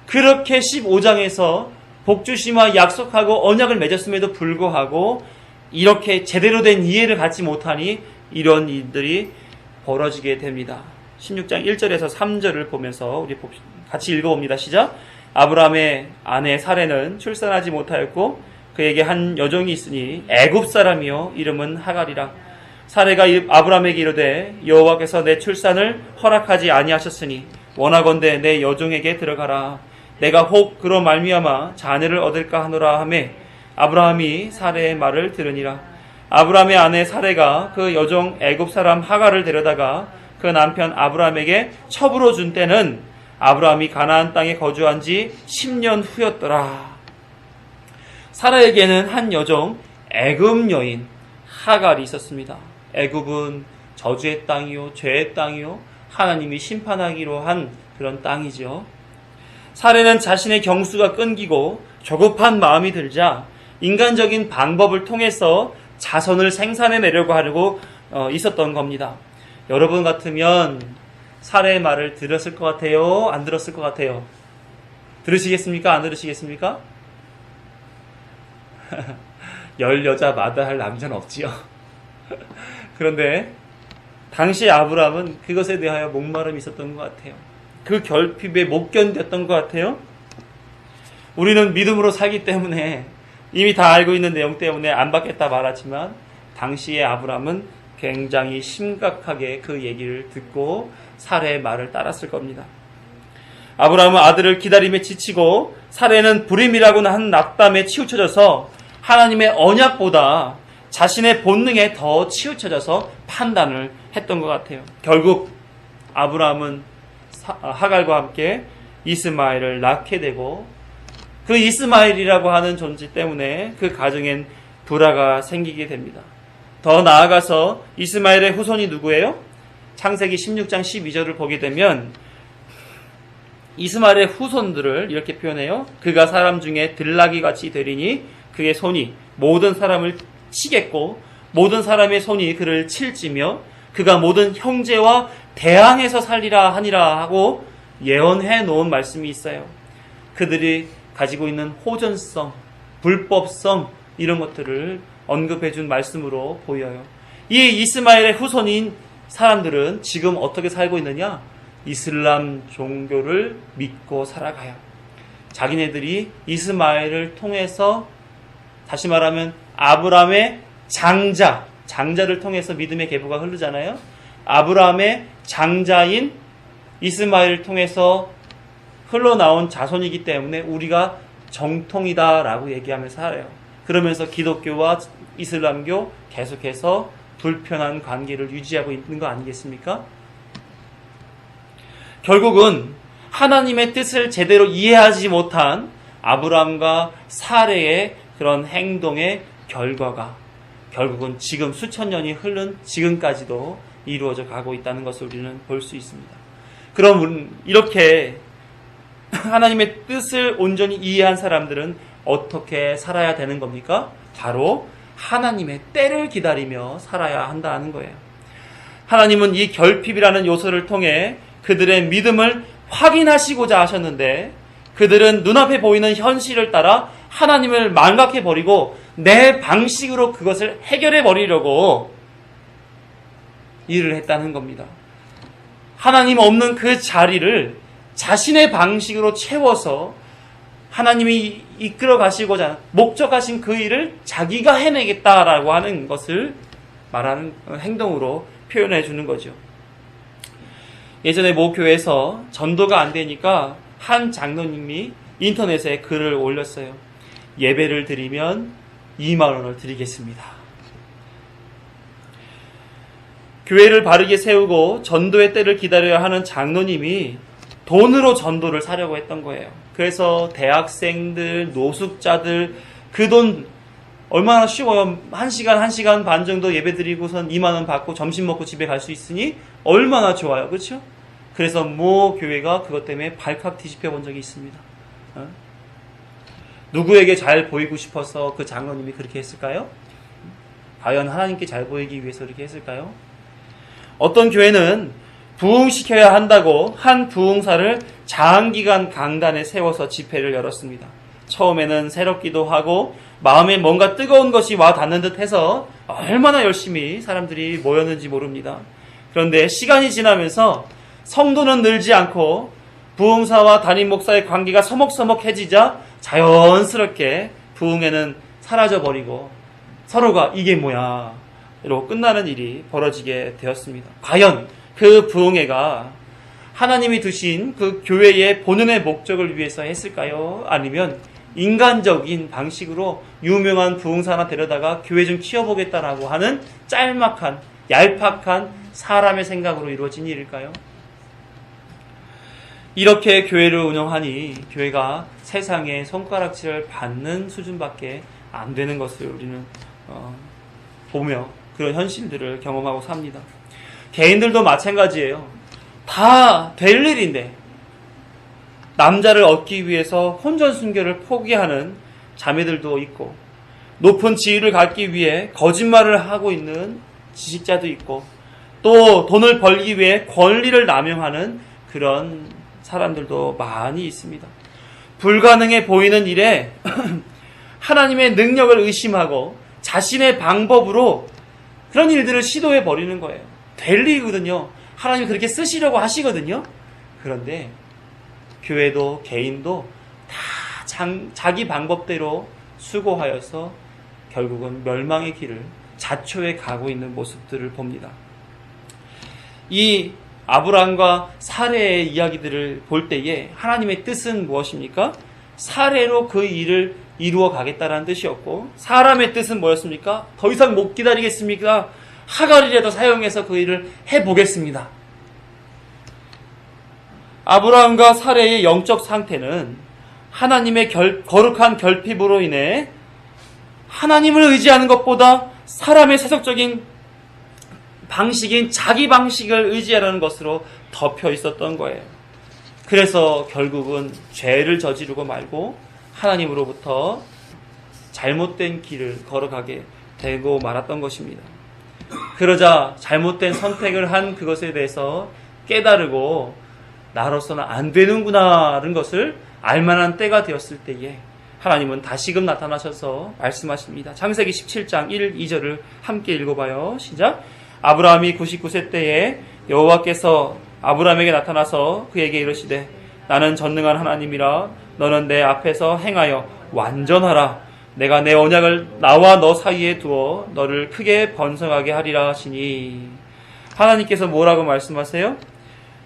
그렇게 15장에서 복주심과 약속하고 언약을 맺었음에도 불구하고 이렇게 제대로 된 이해를 갖지 못하니 이런 일들이 벌어지게 됩니다. 16장 1절에서 3절을 보면서 우리 같이 읽어봅니다. 시작. 아브라함의 아내 사레는 출산하지 못하였고 그에게 한 여종이 있으니 애굽 사람이요 이름은 하갈이라. 사레가 아브라함에게 이르되 여호와께서 내 출산을 허락하지 아니하셨으니 원하건대 내 여종에게 들어가라. 내가 혹 그로 말미암아 자녀를 얻을까 하노라 하매 아브라함이 사레의 말을 들으니라. 아브라함의 아내 사레가 그 여종 애굽 사람 하갈을 데려다가 그 남편 아브라함에게 첩으로 준 때는 아브라함이 가나안 땅에 거주한 지 10년 후였더라. 사라에게는 한 여종 애굽 여인 하갈이 있었습니다. 애굽은 저주의 땅이요 죄의 땅이요 하나님이 심판하기로 한 그런 땅이죠. 사레는 자신의 경수가 끊기고 조급한 마음이 들자 인간적인 방법을 통해서 자손을 생산해내려고 하려고 있었던 겁니다. 여러분 같으면 사레의 말을 들었을 것 같아요? 안 들었을 것 같아요? 들으시겠습니까? 안 들으시겠습니까? 열 여자 마다할 남자는 없지요. 그런데 당시 아브라함은 그것에 대하여 목마름이 있었던 것 같아요. 그 결핍에 못 견뎠던 것 같아요. 우리는 믿음으로 살기 때문에 이미 다 알고 있는 내용 때문에 안 받겠다 말하지만 당시의 아브라함은 굉장히 심각하게 그 얘기를 듣고 사레의 말을 따랐을 겁니다. 아브라함은 아들을 기다림에 지치고 사레는 불임이라고 한 낙담에 치우쳐져서 하나님의 언약보다 자신의 본능에 더 치우쳐져서 판단을 했던 것 같아요. 결국 아브라함은 하갈과 함께 이스마엘을 낳게 되고 그 이스마엘이라고 하는 존재 때문에 그 가정엔 불화가 생기게 됩니다. 더 나아가서 이스마엘의 후손이 누구예요? 창세기 16장 12절을 보게 되면 이스마엘의 후손들을 이렇게 표현해요. 그가 사람 중에 들나귀 같이 되리니 그의 손이 모든 사람을 치겠고 모든 사람의 손이 그를 칠지며 그가 모든 형제와 대항해서 살리라 하니라 하고 예언해 놓은 말씀이 있어요. 그들이 가지고 있는 호전성, 불법성 이런 것들을 언급해 준 말씀으로 보여요. 이 이스마엘의 후손인 사람들은 지금 어떻게 살고 있느냐? 이슬람 종교를 믿고 살아가요. 자기네들이 이스마엘을 통해서 다시 말하면 아브라함의 장자를 통해서 믿음의 계보가 흐르잖아요. 아브라함의 장자인 이스마엘을 통해서 흘러나온 자손이기 때문에 우리가 정통이다라고 얘기하면서 살아요. 그러면서 기독교와 이슬람교 계속해서 불편한 관계를 유지하고 있는 거 아니겠습니까? 결국은 하나님의 뜻을 제대로 이해하지 못한 아브라함과 사레의 그런 행동의 결과가 결국은 지금 수천 년이 흐른 지금까지도 이루어져 가고 있다는 것을 우리는 볼 수 있습니다. 그럼 이렇게 하나님의 뜻을 온전히 이해한 사람들은 어떻게 살아야 되는 겁니까? 바로 하나님의 때를 기다리며 살아야 한다는 거예요. 하나님은 이 결핍이라는 요소를 통해 그들의 믿음을 확인하시고자 하셨는데, 그들은 눈앞에 보이는 현실을 따라 하나님을 망각해버리고 내 방식으로 그것을 해결해버리려고 일을 했다는 겁니다. 하나님 없는 그 자리를 자신의 방식으로 채워서 하나님이 이끌어 가시고자 목적하신 그 일을 자기가 해내겠다라고 하는 것을 말하는 행동으로 표현해 주는 거죠. 예전에 모 교회에서 전도가 안 되니까 한 장로님이 인터넷에 글을 올렸어요. 예배를 드리면 2만 원을 드리겠습니다. 교회를 바르게 세우고 전도의 때를 기다려야 하는 장로님이 돈으로 전도를 사려고 했던 거예요. 그래서 대학생들, 노숙자들, 그 돈 얼마나 쉬워요. 1시간 반 정도 예배 드리고선 2만 원 받고 점심 먹고 집에 갈 수 있으니 얼마나 좋아요. 그렇죠? 그래서 모 교회가 그것 때문에 발칵 뒤집혀 본 적이 있습니다. 누구에게 잘 보이고 싶어서 그 장로님이 그렇게 했을까요? 과연 하나님께 잘 보이기 위해서 그렇게 했을까요? 어떤 교회는 부흥시켜야 한다고 한 부흥사를 장기간 강단에 세워서 집회를 열었습니다. 처음에는 새롭기도 하고 마음에 뭔가 뜨거운 것이 와 닿는 듯 해서 얼마나 열심히 사람들이 모였는지 모릅니다. 그런데 시간이 지나면서 성도는 늘지 않고 부흥사와 담임 목사의 관계가 서먹서먹해지자 자연스럽게 부흥회는 사라져버리고 서로가 이게 뭐야 이러고 끝나는 일이 벌어지게 되었습니다. 과연 그 부흥회가 하나님이 두신 그 교회의 본연의 목적을 위해서 했을까요? 아니면 인간적인 방식으로 유명한 부흥사 데려다가 교회 좀 키워보겠다라고 하는 짤막한 얄팍한 사람의 생각으로 이루어진 일일까요? 이렇게 교회를 운영하니 교회가 세상에 손가락질을 받는 수준밖에 안 되는 것을 우리는 보며 그런 현실들을 경험하고 삽니다. 개인들도 마찬가지예요. 다 될 일인데 남자를 얻기 위해서 혼전순결을 포기하는 자매들도 있고, 높은 지위를 갖기 위해 거짓말을 하고 있는 지식자도 있고, 또 돈을 벌기 위해 권리를 남용하는 그런 사람들도 많이 있습니다. 불가능해 보이는 일에 하나님의 능력을 의심하고 자신의 방법으로 그런 일들을 시도해 버리는 거예요. 될 일이거든요. 하나님이 그렇게 쓰시려고 하시거든요. 그런데 교회도 개인도 다 자기 방법대로 수고하여서 결국은 멸망의 길을 자초해 가고 있는 모습들을 봅니다. 이 아브라함과 사레의 이야기들을 볼 때에 하나님의 뜻은 무엇입니까? 사레로 그 일을 이루어 가겠다라는 뜻이었고, 사람의 뜻은 뭐였습니까? 더 이상 못 기다리겠습니까? 하갈이라도 사용해서 그 일을 해보겠습니다. 아브라함과 사레의 영적 상태는 하나님의 거룩한 결핍으로 인해 하나님을 의지하는 것보다 사람의 세속적인 방식인 자기 방식을 의지하라는 것으로 덮여 있었던 거예요. 그래서 결국은 죄를 저지르고 말고 하나님으로부터 잘못된 길을 걸어가게 되고 말았던 것입니다. 그러자 잘못된 선택을 한 그것에 대해서 깨달고 나로서는 안 되는구나라는 것을 알만한 때가 되었을 때에 하나님은 다시금 나타나셔서 말씀하십니다. 창세기 17장 1, 2절을 함께 읽어봐요. 시작. 아브라함이 99세 때에 여호와께서 아브라함에게 나타나서 그에게 이르시되 나는 전능한 하나님이라 너는 내 앞에서 행하여 완전하라. 내가 내 언약을 나와 너 사이에 두어 너를 크게 번성하게 하리라 하시니, 하나님께서 뭐라고 말씀하세요?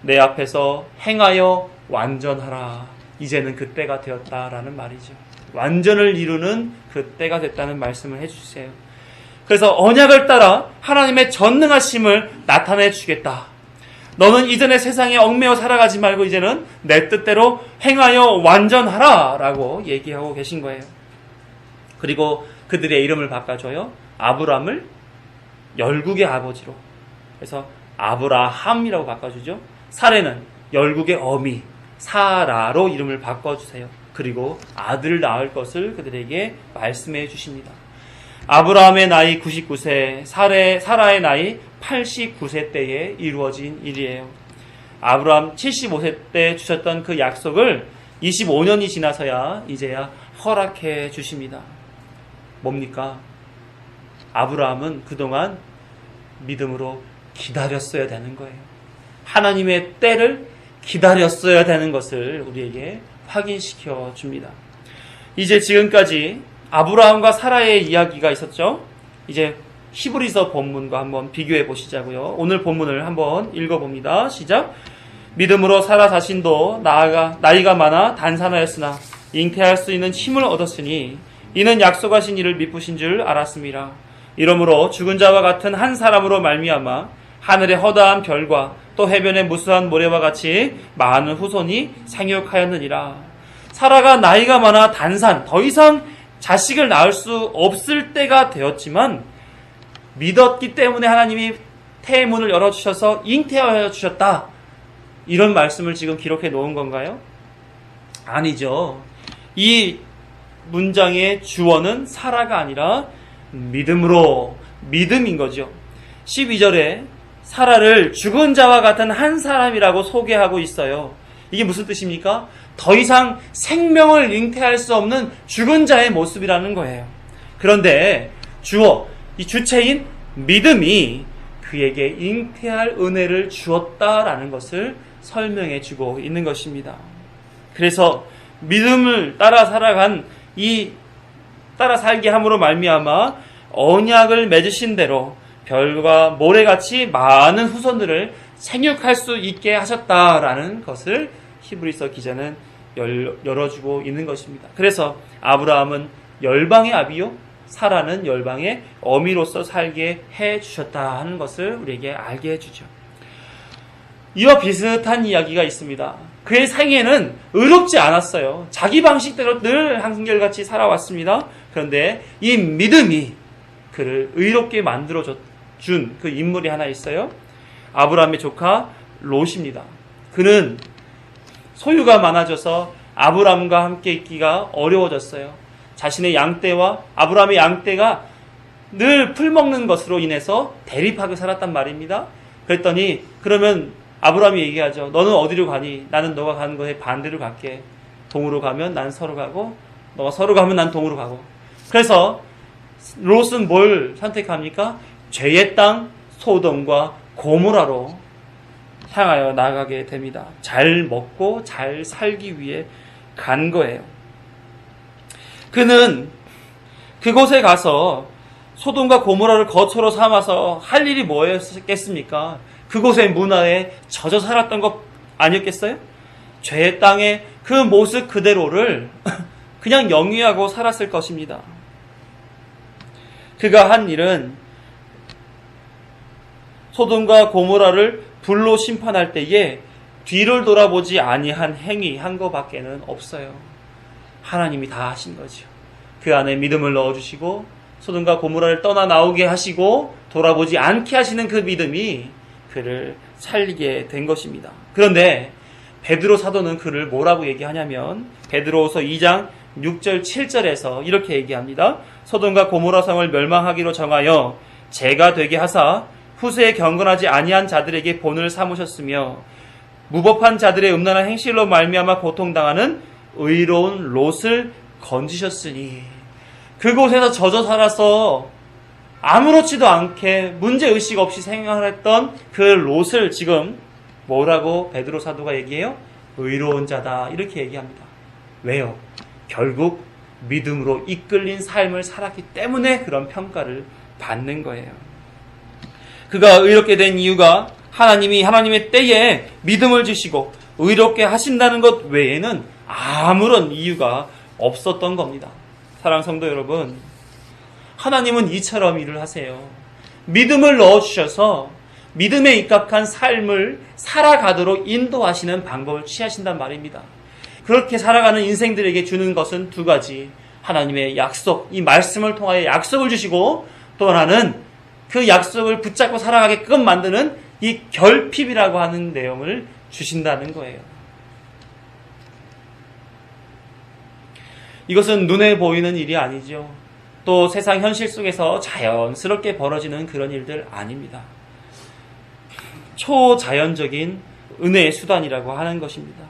내 앞에서 행하여 완전하라. 이제는 그 때가 되었다라는 말이죠. 완전을 이루는 그 때가 됐다는 말씀을 해주세요. 그래서 언약을 따라 하나님의 전능하심을 나타내 주겠다. 너는 이전의 세상에 얽매여 살아가지 말고 이제는 내 뜻대로 행하여 완전하라 라고 얘기하고 계신 거예요. 그리고 그들의 이름을 바꿔줘요. 아브람을 열국의 아버지로. 그래서 아브라함이라고 바꿔주죠. 사레는 열국의 어미 사라로 이름을 바꿔주세요. 그리고 아들을 낳을 것을 그들에게 말씀해 주십니다. 아브라함의 나이 99세, 사라의 나이 89세 때에 이루어진 일이에요. 아브라함 75세 때 주셨던 그 약속을 25년이 지나서야 이제야 허락해 주십니다. 뭡니까? 아브라함은 그동안 믿음으로 기다렸어야 되는 거예요. 하나님의 때를 기다렸어야 되는 것을 우리에게 확인시켜 줍니다. 이제 지금까지 아브라함과 사라의 이야기가 있었죠. 이제 히브리서 본문과 한번 비교해 보시자고요. 오늘 본문을 한번 읽어봅니다. 시작. 믿음으로 사라 자신도 나이가 많아 단산하였으나 잉태할 수 있는 힘을 얻었으니 이는 약속하신 이를 미쁘신 줄 알았습니다. 이러므로 죽은 자와 같은 한 사람으로 말미암아 하늘의 허다한 별과 또 해변의 무수한 모래와 같이 많은 후손이 생육하였느니라. 사라가 나이가 많아 단산, 더 이상 자식을 낳을 수 없을 때가 되었지만 믿었기 때문에 하나님이 태의 문을 열어주셔서 잉태하여 주셨다. 이런 말씀을 지금 기록해 놓은 건가요? 아니죠. 이 문장의 주어는 사라가 아니라 믿음인 거죠. 12절에 사라를 죽은 자와 같은 한 사람이라고 소개하고 있어요. 이게 무슨 뜻입니까? 더 이상 생명을 잉태할 수 없는 죽은 자의 모습이라는 거예요. 그런데 이 주체인 믿음이 그에게 잉태할 은혜를 주었다라는 것을 설명해 주고 있는 것입니다. 그래서 믿음을 따라 살게 함으로 말미암아 언약을 맺으신 대로 별과 모래같이 많은 후손들을 생육할 수 있게 하셨다라는 것을 히브리서 기자는 열어주고 있는 것입니다. 그래서 아브라함은 열방의 아비요, 사라는 열방의 어미로서 살게 해주셨다 하는 것을 우리에게 알게 해주죠. 이와 비슷한 이야기가 있습니다. 그의 생애는 의롭지 않았어요. 자기 방식대로 늘 한결같이 살아왔습니다. 그런데 이 믿음이 그를 의롭게 만들어준 그 인물이 하나 있어요. 아브라함의 조카 롯입니다. 그는 소유가 많아져서 아브라함과 함께 있기가 어려워졌어요. 자신의 양떼와 아브라함의 양떼가 늘 풀먹는 것으로 인해서 대립하게 살았단 말입니다. 그랬더니 그러면 아브라함이 얘기하죠. 너는 어디로 가니? 나는 너가 가는 곳에 반대로 갈게. 동으로 가면 난 서로 가고 너가 서로 가면 난 동으로 가고. 그래서 롯은 뭘 선택합니까? 죄의 땅 소돔과 고모라로 향하여 나가게 됩니다. 잘 먹고 잘 살기 위해 간 거예요. 그는 그곳에 가서 소돔과 고모라를 거처로 삼아서 할 일이 뭐였겠습니까? 그곳의 문화에 젖어 살았던 것 아니었겠어요? 죄의 땅의 그 모습 그대로를 그냥 영위하고 살았을 것입니다. 그가 한 일은 소돔과 고모라를 불로 심판할 때에 뒤를 돌아보지 아니한 행위 한 것밖에는 없어요. 하나님이 다 하신 거죠. 그 안에 믿음을 넣어주시고 소돔과 고모라를 떠나 나오게 하시고 돌아보지 않게 하시는 그 믿음이 그를 살리게 된 것입니다. 그런데 베드로 사도는 그를 뭐라고 얘기하냐면 베드로후서 2장 6절 7절에서 이렇게 얘기합니다. 소돔과 고모라 성을 멸망하기로 정하여 죄가 되게 하사 후세에 경건하지 아니한 자들에게 본을 삼으셨으며 무법한 자들의 음란한 행실로 말미암아 고통당하는 의로운 롯을 건지셨으니 그곳에서 젖어 살아서 아무렇지도 않게 문제의식 없이 생활했던 그 롯을 지금 뭐라고 베드로 사도가 얘기해요? 의로운 자다 이렇게 얘기합니다. 왜요? 결국 믿음으로 이끌린 삶을 살았기 때문에 그런 평가를 받는 거예요. 그가 의롭게 된 이유가 하나님이 하나님의 때에 믿음을 주시고 의롭게 하신다는 것 외에는 아무런 이유가 없었던 겁니다. 사랑하는 성도 여러분, 하나님은 이처럼 일을 하세요. 믿음을 넣어주셔서 믿음에 입각한 삶을 살아가도록 인도하시는 방법을 취하신단 말입니다. 그렇게 살아가는 인생들에게 주는 것은 두 가지. 하나님의 약속, 이 말씀을 통하여 약속을 주시고 또 하나는 그 약속을 붙잡고 살아가게끔 만드는 이 결핍이라고 하는 내용을 주신다는 거예요. 이것은 눈에 보이는 일이 아니죠. 또 세상 현실 속에서 자연스럽게 벌어지는 그런 일들 아닙니다. 초자연적인 은혜의 수단이라고 하는 것입니다.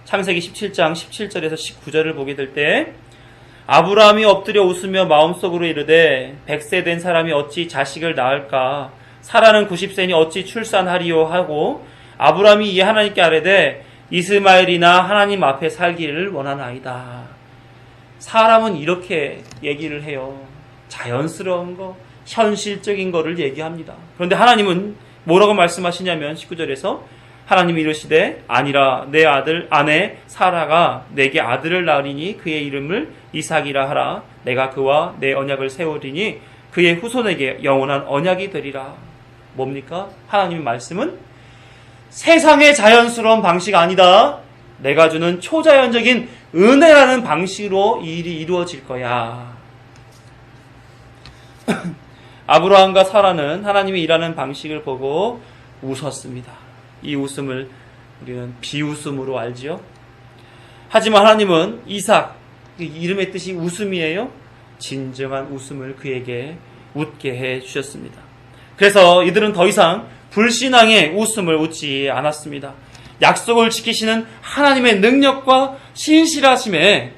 창세기 17장 17절에서 19절을 보게 될 때 아브라함이 엎드려 웃으며 마음속으로 이르되 100세 된 사람이 어찌 자식을 낳을까? 사라는 90세니 어찌 출산하리요? 하고 아브라함이 이에 하나님께 아뢰되 이스마엘이나 하나님 앞에 살기를 원하나이다. 사람은 이렇게 얘기를 해요. 자연스러운 거, 현실적인 거를 얘기합니다. 그런데 하나님은 뭐라고 말씀하시냐면 19절에서 하나님이 이르시되 아니라 내 아내 사라가 내게 아들을 낳으리니 그의 이름을 이삭이라 하라. 내가 그와 내 언약을 세우리니 그의 후손에게 영원한 언약이 되리라. 뭡니까? 하나님의 말씀은 세상의 자연스러운 방식 아니다. 내가 주는 초자연적인 은혜라는 방식으로 이 일이 이루어질 거야. 아브라함과 사라는 하나님이 일하는 방식을 보고 웃었습니다. 이 웃음을 우리는 비웃음으로 알지요. 하지만 하나님은 이삭, 이름의 뜻이 웃음이에요. 진정한 웃음을 그에게 웃게 해 주셨습니다. 그래서 이들은 더 이상 불신앙의 웃음을 웃지 않았습니다. 약속을 지키시는 하나님의 능력과 신실하심에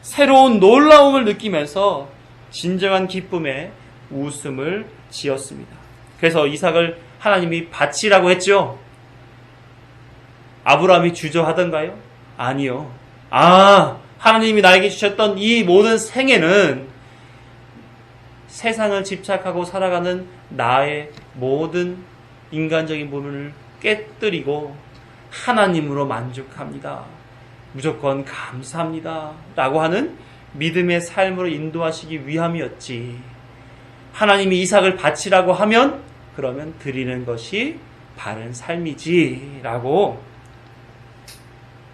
새로운 놀라움을 느끼면서 진정한 기쁨에 웃음을 지었습니다. 그래서 이삭을 하나님이 바치라고 했죠. 아브라함이 주저하던가요? 아니요. 하나님이 나에게 주셨던 이 모든 생애는 세상을 집착하고 살아가는 나의 모든 인간적인 부분을 깨뜨리고 하나님으로 만족합니다. 무조건 감사합니다. 라고 하는 믿음의 삶으로 인도하시기 위함이었지. 하나님이 이삭을 바치라고 하면 그러면 드리는 것이 바른 삶이지 라고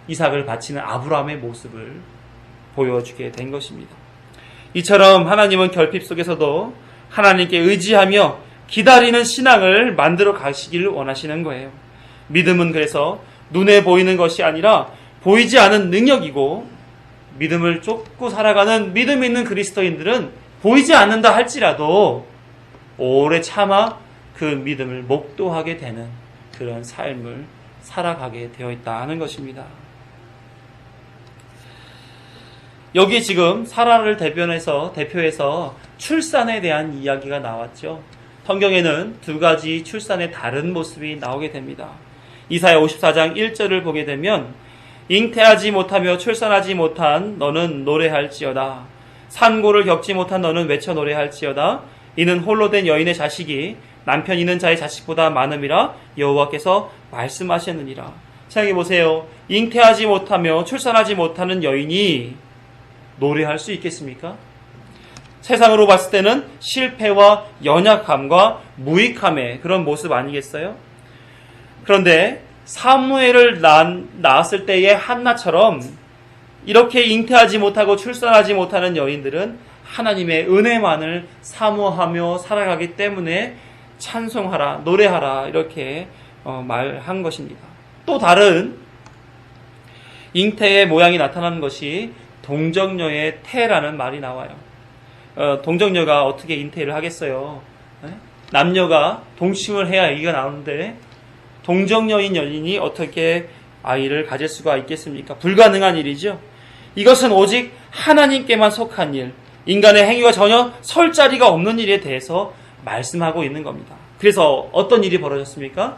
이삭을 바치는 아브라함의 모습을 보여주게 된 것입니다. 이처럼 하나님은 결핍 속에서도 하나님께 의지하며 기다리는 신앙을 만들어 가시기를 원하시는 거예요. 믿음은 그래서 눈에 보이는 것이 아니라 보이지 않은 능력이고, 믿음을 쫓고 살아가는 믿음 있는 그리스도인들은 보이지 않는다 할지라도 오래 참아 그 믿음을 목도하게 되는 그런 삶을 살아가게 되어 있다는 것입니다. 여기 지금 사라를 대표해서 출산에 대한 이야기가 나왔죠. 성경에는 두 가지 출산의 다른 모습이 나오게 됩니다. 이사야 54장 1절을 보게 되면 잉태하지 못하며 출산하지 못한 너는 노래할지어다. 산고를 겪지 못한 너는 외쳐 노래할지어다. 이는 홀로 된 여인의 자식이 남편 있는 자의 자식보다 많음이라 여호와께서 말씀하셨느니라. 생각해 보세요. 잉태하지 못하며 출산하지 못하는 여인이 노래할 수 있겠습니까? 세상으로 봤을 때는 실패와 연약함과 무익함의 그런 모습 아니겠어요? 그런데 사무엘을 낳았을 때의 한나처럼 이렇게 잉태하지 못하고 출산하지 못하는 여인들은 하나님의 은혜만을 사모하며 살아가기 때문에 찬송하라, 노래하라 이렇게 말한 것입니다. 또 다른 잉태의 모양이 나타나는 것이 동정녀의 태라는 말이 나와요. 동정녀가 어떻게 잉태를 하겠어요? 남녀가 동침을 해야 얘기가 나오는데 동정녀인 여인이 어떻게 아이를 가질 수가 있겠습니까? 불가능한 일이죠. 이것은 오직 하나님께만 속한 일, 인간의 행위가 전혀 설 자리가 없는 일에 대해서 말씀하고 있는 겁니다. 그래서 어떤 일이 벌어졌습니까?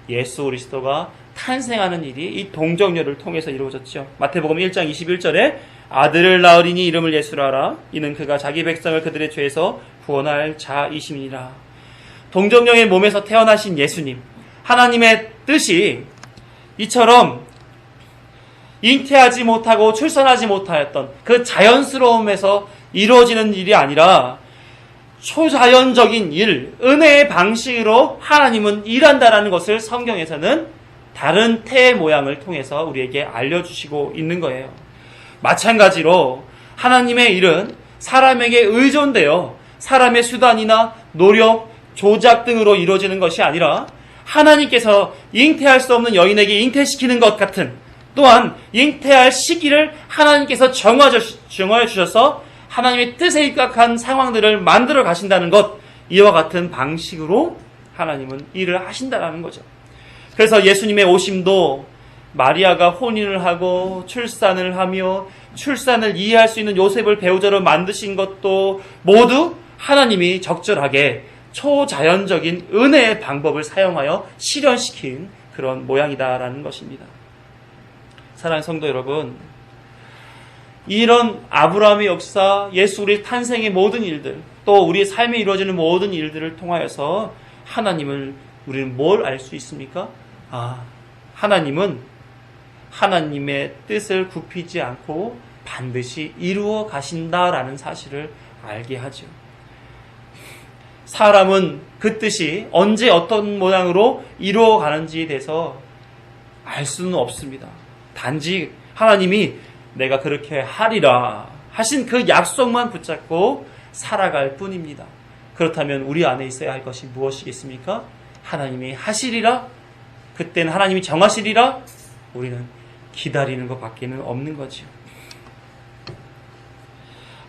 예수 그리스도가 탄생하는 일이 이 동정녀를 통해서 이루어졌죠. 마태복음 1장 21절에 아들을 낳으리니 이름을 예수라 하라. 이는 그가 자기 백성을 그들의 죄에서 구원할 자이심이니라. 동정녀의 몸에서 태어나신 예수님, 하나님의 뜻이 이처럼 잉태하지 못하고 출산하지 못하였던 그 자연스러움에서 이루어지는 일이 아니라 초자연적인 일, 은혜의 방식으로 하나님은 일한다라는 것을 성경에서는 다른 태의 모양을 통해서 우리에게 알려주시고 있는 거예요. 마찬가지로 하나님의 일은 사람에게 의존되어 사람의 수단이나 노력, 조작 등으로 이루어지는 것이 아니라 하나님께서 잉태할 수 없는 여인에게 잉태시키는 것 같은, 또한 잉태할 시기를 하나님께서 정하여 주셔서 하나님의 뜻에 입각한 상황들을 만들어 가신다는 것, 이와 같은 방식으로 하나님은 일을 하신다는 거죠. 그래서 예수님의 오심도 마리아가 혼인을 하고 출산을 하며 출산을 이해할 수 있는 요셉을 배우자로 만드신 것도 모두 하나님이 적절하게 초자연적인 은혜의 방법을 사용하여 실현시킨 그런 모양이다라는 것입니다. 사랑하는 성도 여러분, 이런 아브라함의 역사, 예수 우리 탄생의 모든 일들, 또 우리의 삶에 이루어지는 모든 일들을 통하여서 하나님을 우리는 뭘 알 수 있습니까? 하나님은 하나님의 뜻을 굽히지 않고 반드시 이루어 가신다라는 사실을 알게 하죠. 사람은 그 뜻이 언제 어떤 모양으로 이루어 가는지에 대해서 알 수는 없습니다. 단지 하나님이 내가 그렇게 하리라 하신 그 약속만 붙잡고 살아갈 뿐입니다. 그렇다면 우리 안에 있어야 할 것이 무엇이겠습니까? 하나님이 하시리라, 그때는 하나님이 정하시리라, 우리는 기다리는 것밖에는 없는 거죠.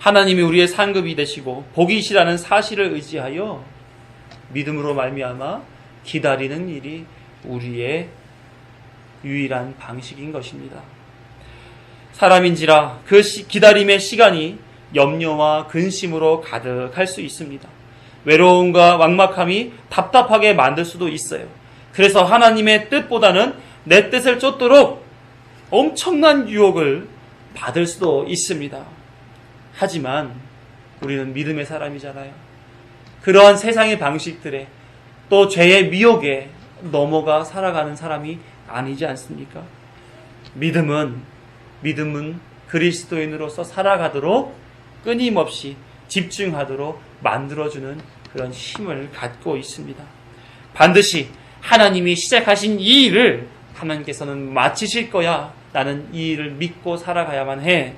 하나님이 우리의 상급이 되시고 복이시라는 사실을 의지하여 믿음으로 말미암아 기다리는 일이 우리의 유일한 방식인 것입니다. 사람인지라 그 기다림의 시간이 염려와 근심으로 가득할 수 있습니다. 외로움과 막막함이 답답하게 만들 수도 있어요. 그래서 하나님의 뜻보다는 내 뜻을 쫓도록 엄청난 유혹을 받을 수도 있습니다. 하지만 우리는 믿음의 사람이잖아요. 그러한 세상의 방식들에 또 죄의 미혹에 넘어가 살아가는 사람이 아니지 않습니까? 믿음은 그리스도인으로서 살아가도록 끊임없이 집중하도록 만들어주는 그런 힘을 갖고 있습니다. 반드시 하나님이 시작하신 이 일을 하나님께서는 마치실 거야. 나는 이 일을 믿고 살아가야만 해.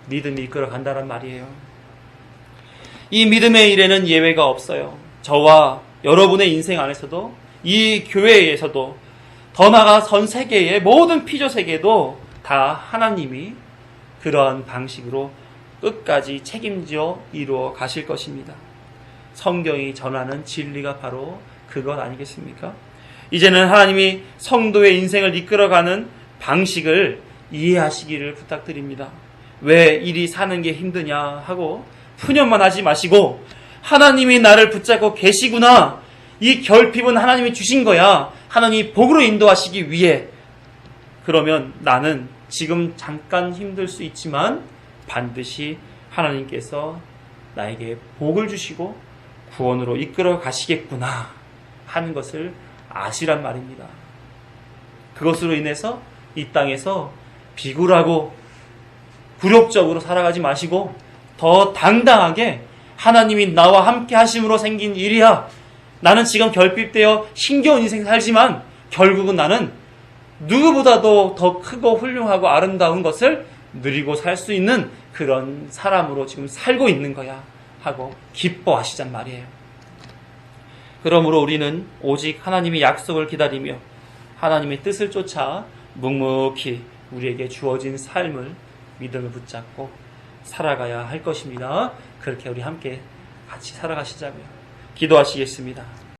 믿음이 이끌어 간다란 말이에요. 이 믿음의 일에는 예외가 없어요. 저와 여러분의 인생 안에서도, 이 교회에서도, 더 나아가 전 세계의 모든 피조 세계도 다 하나님이 그러한 방식으로 끝까지 책임져 이루어 가실 것입니다. 성경이 전하는 진리가 바로 그것 아니겠습니까? 이제는 하나님이 성도의 인생을 이끌어가는 방식을 이해하시기를 부탁드립니다. 왜 일이 사는 게 힘드냐 하고 푸념만 하지 마시고, 하나님이 나를 붙잡고 계시구나, 이 결핍은 하나님이 주신 거야, 하나님이 복으로 인도하시기 위해, 그러면 나는 지금 잠깐 힘들 수 있지만 반드시 하나님께서 나에게 복을 주시고 구원으로 이끌어 가시겠구나 하는 것을 아시란 말입니다. 그것으로 인해서 이 땅에서 비굴하고 굴욕적으로 살아가지 마시고 더 당당하게 하나님이 나와 함께 하심으로 생긴 일이야, 나는 지금 결핍되어 힘겨운 인생 살지만 결국은 나는 누구보다도 더 크고 훌륭하고 아름다운 것을 누리고 살 수 있는 그런 사람으로 지금 살고 있는 거야 하고 기뻐하시잔 말이에요. 그러므로 우리는 오직 하나님의 약속을 기다리며 하나님의 뜻을 쫓아 묵묵히 우리에게 주어진 삶을 믿음을 붙잡고 살아가야 할 것입니다. 그렇게 우리 함께 같이 살아가시자고요. 기도하시겠습니다.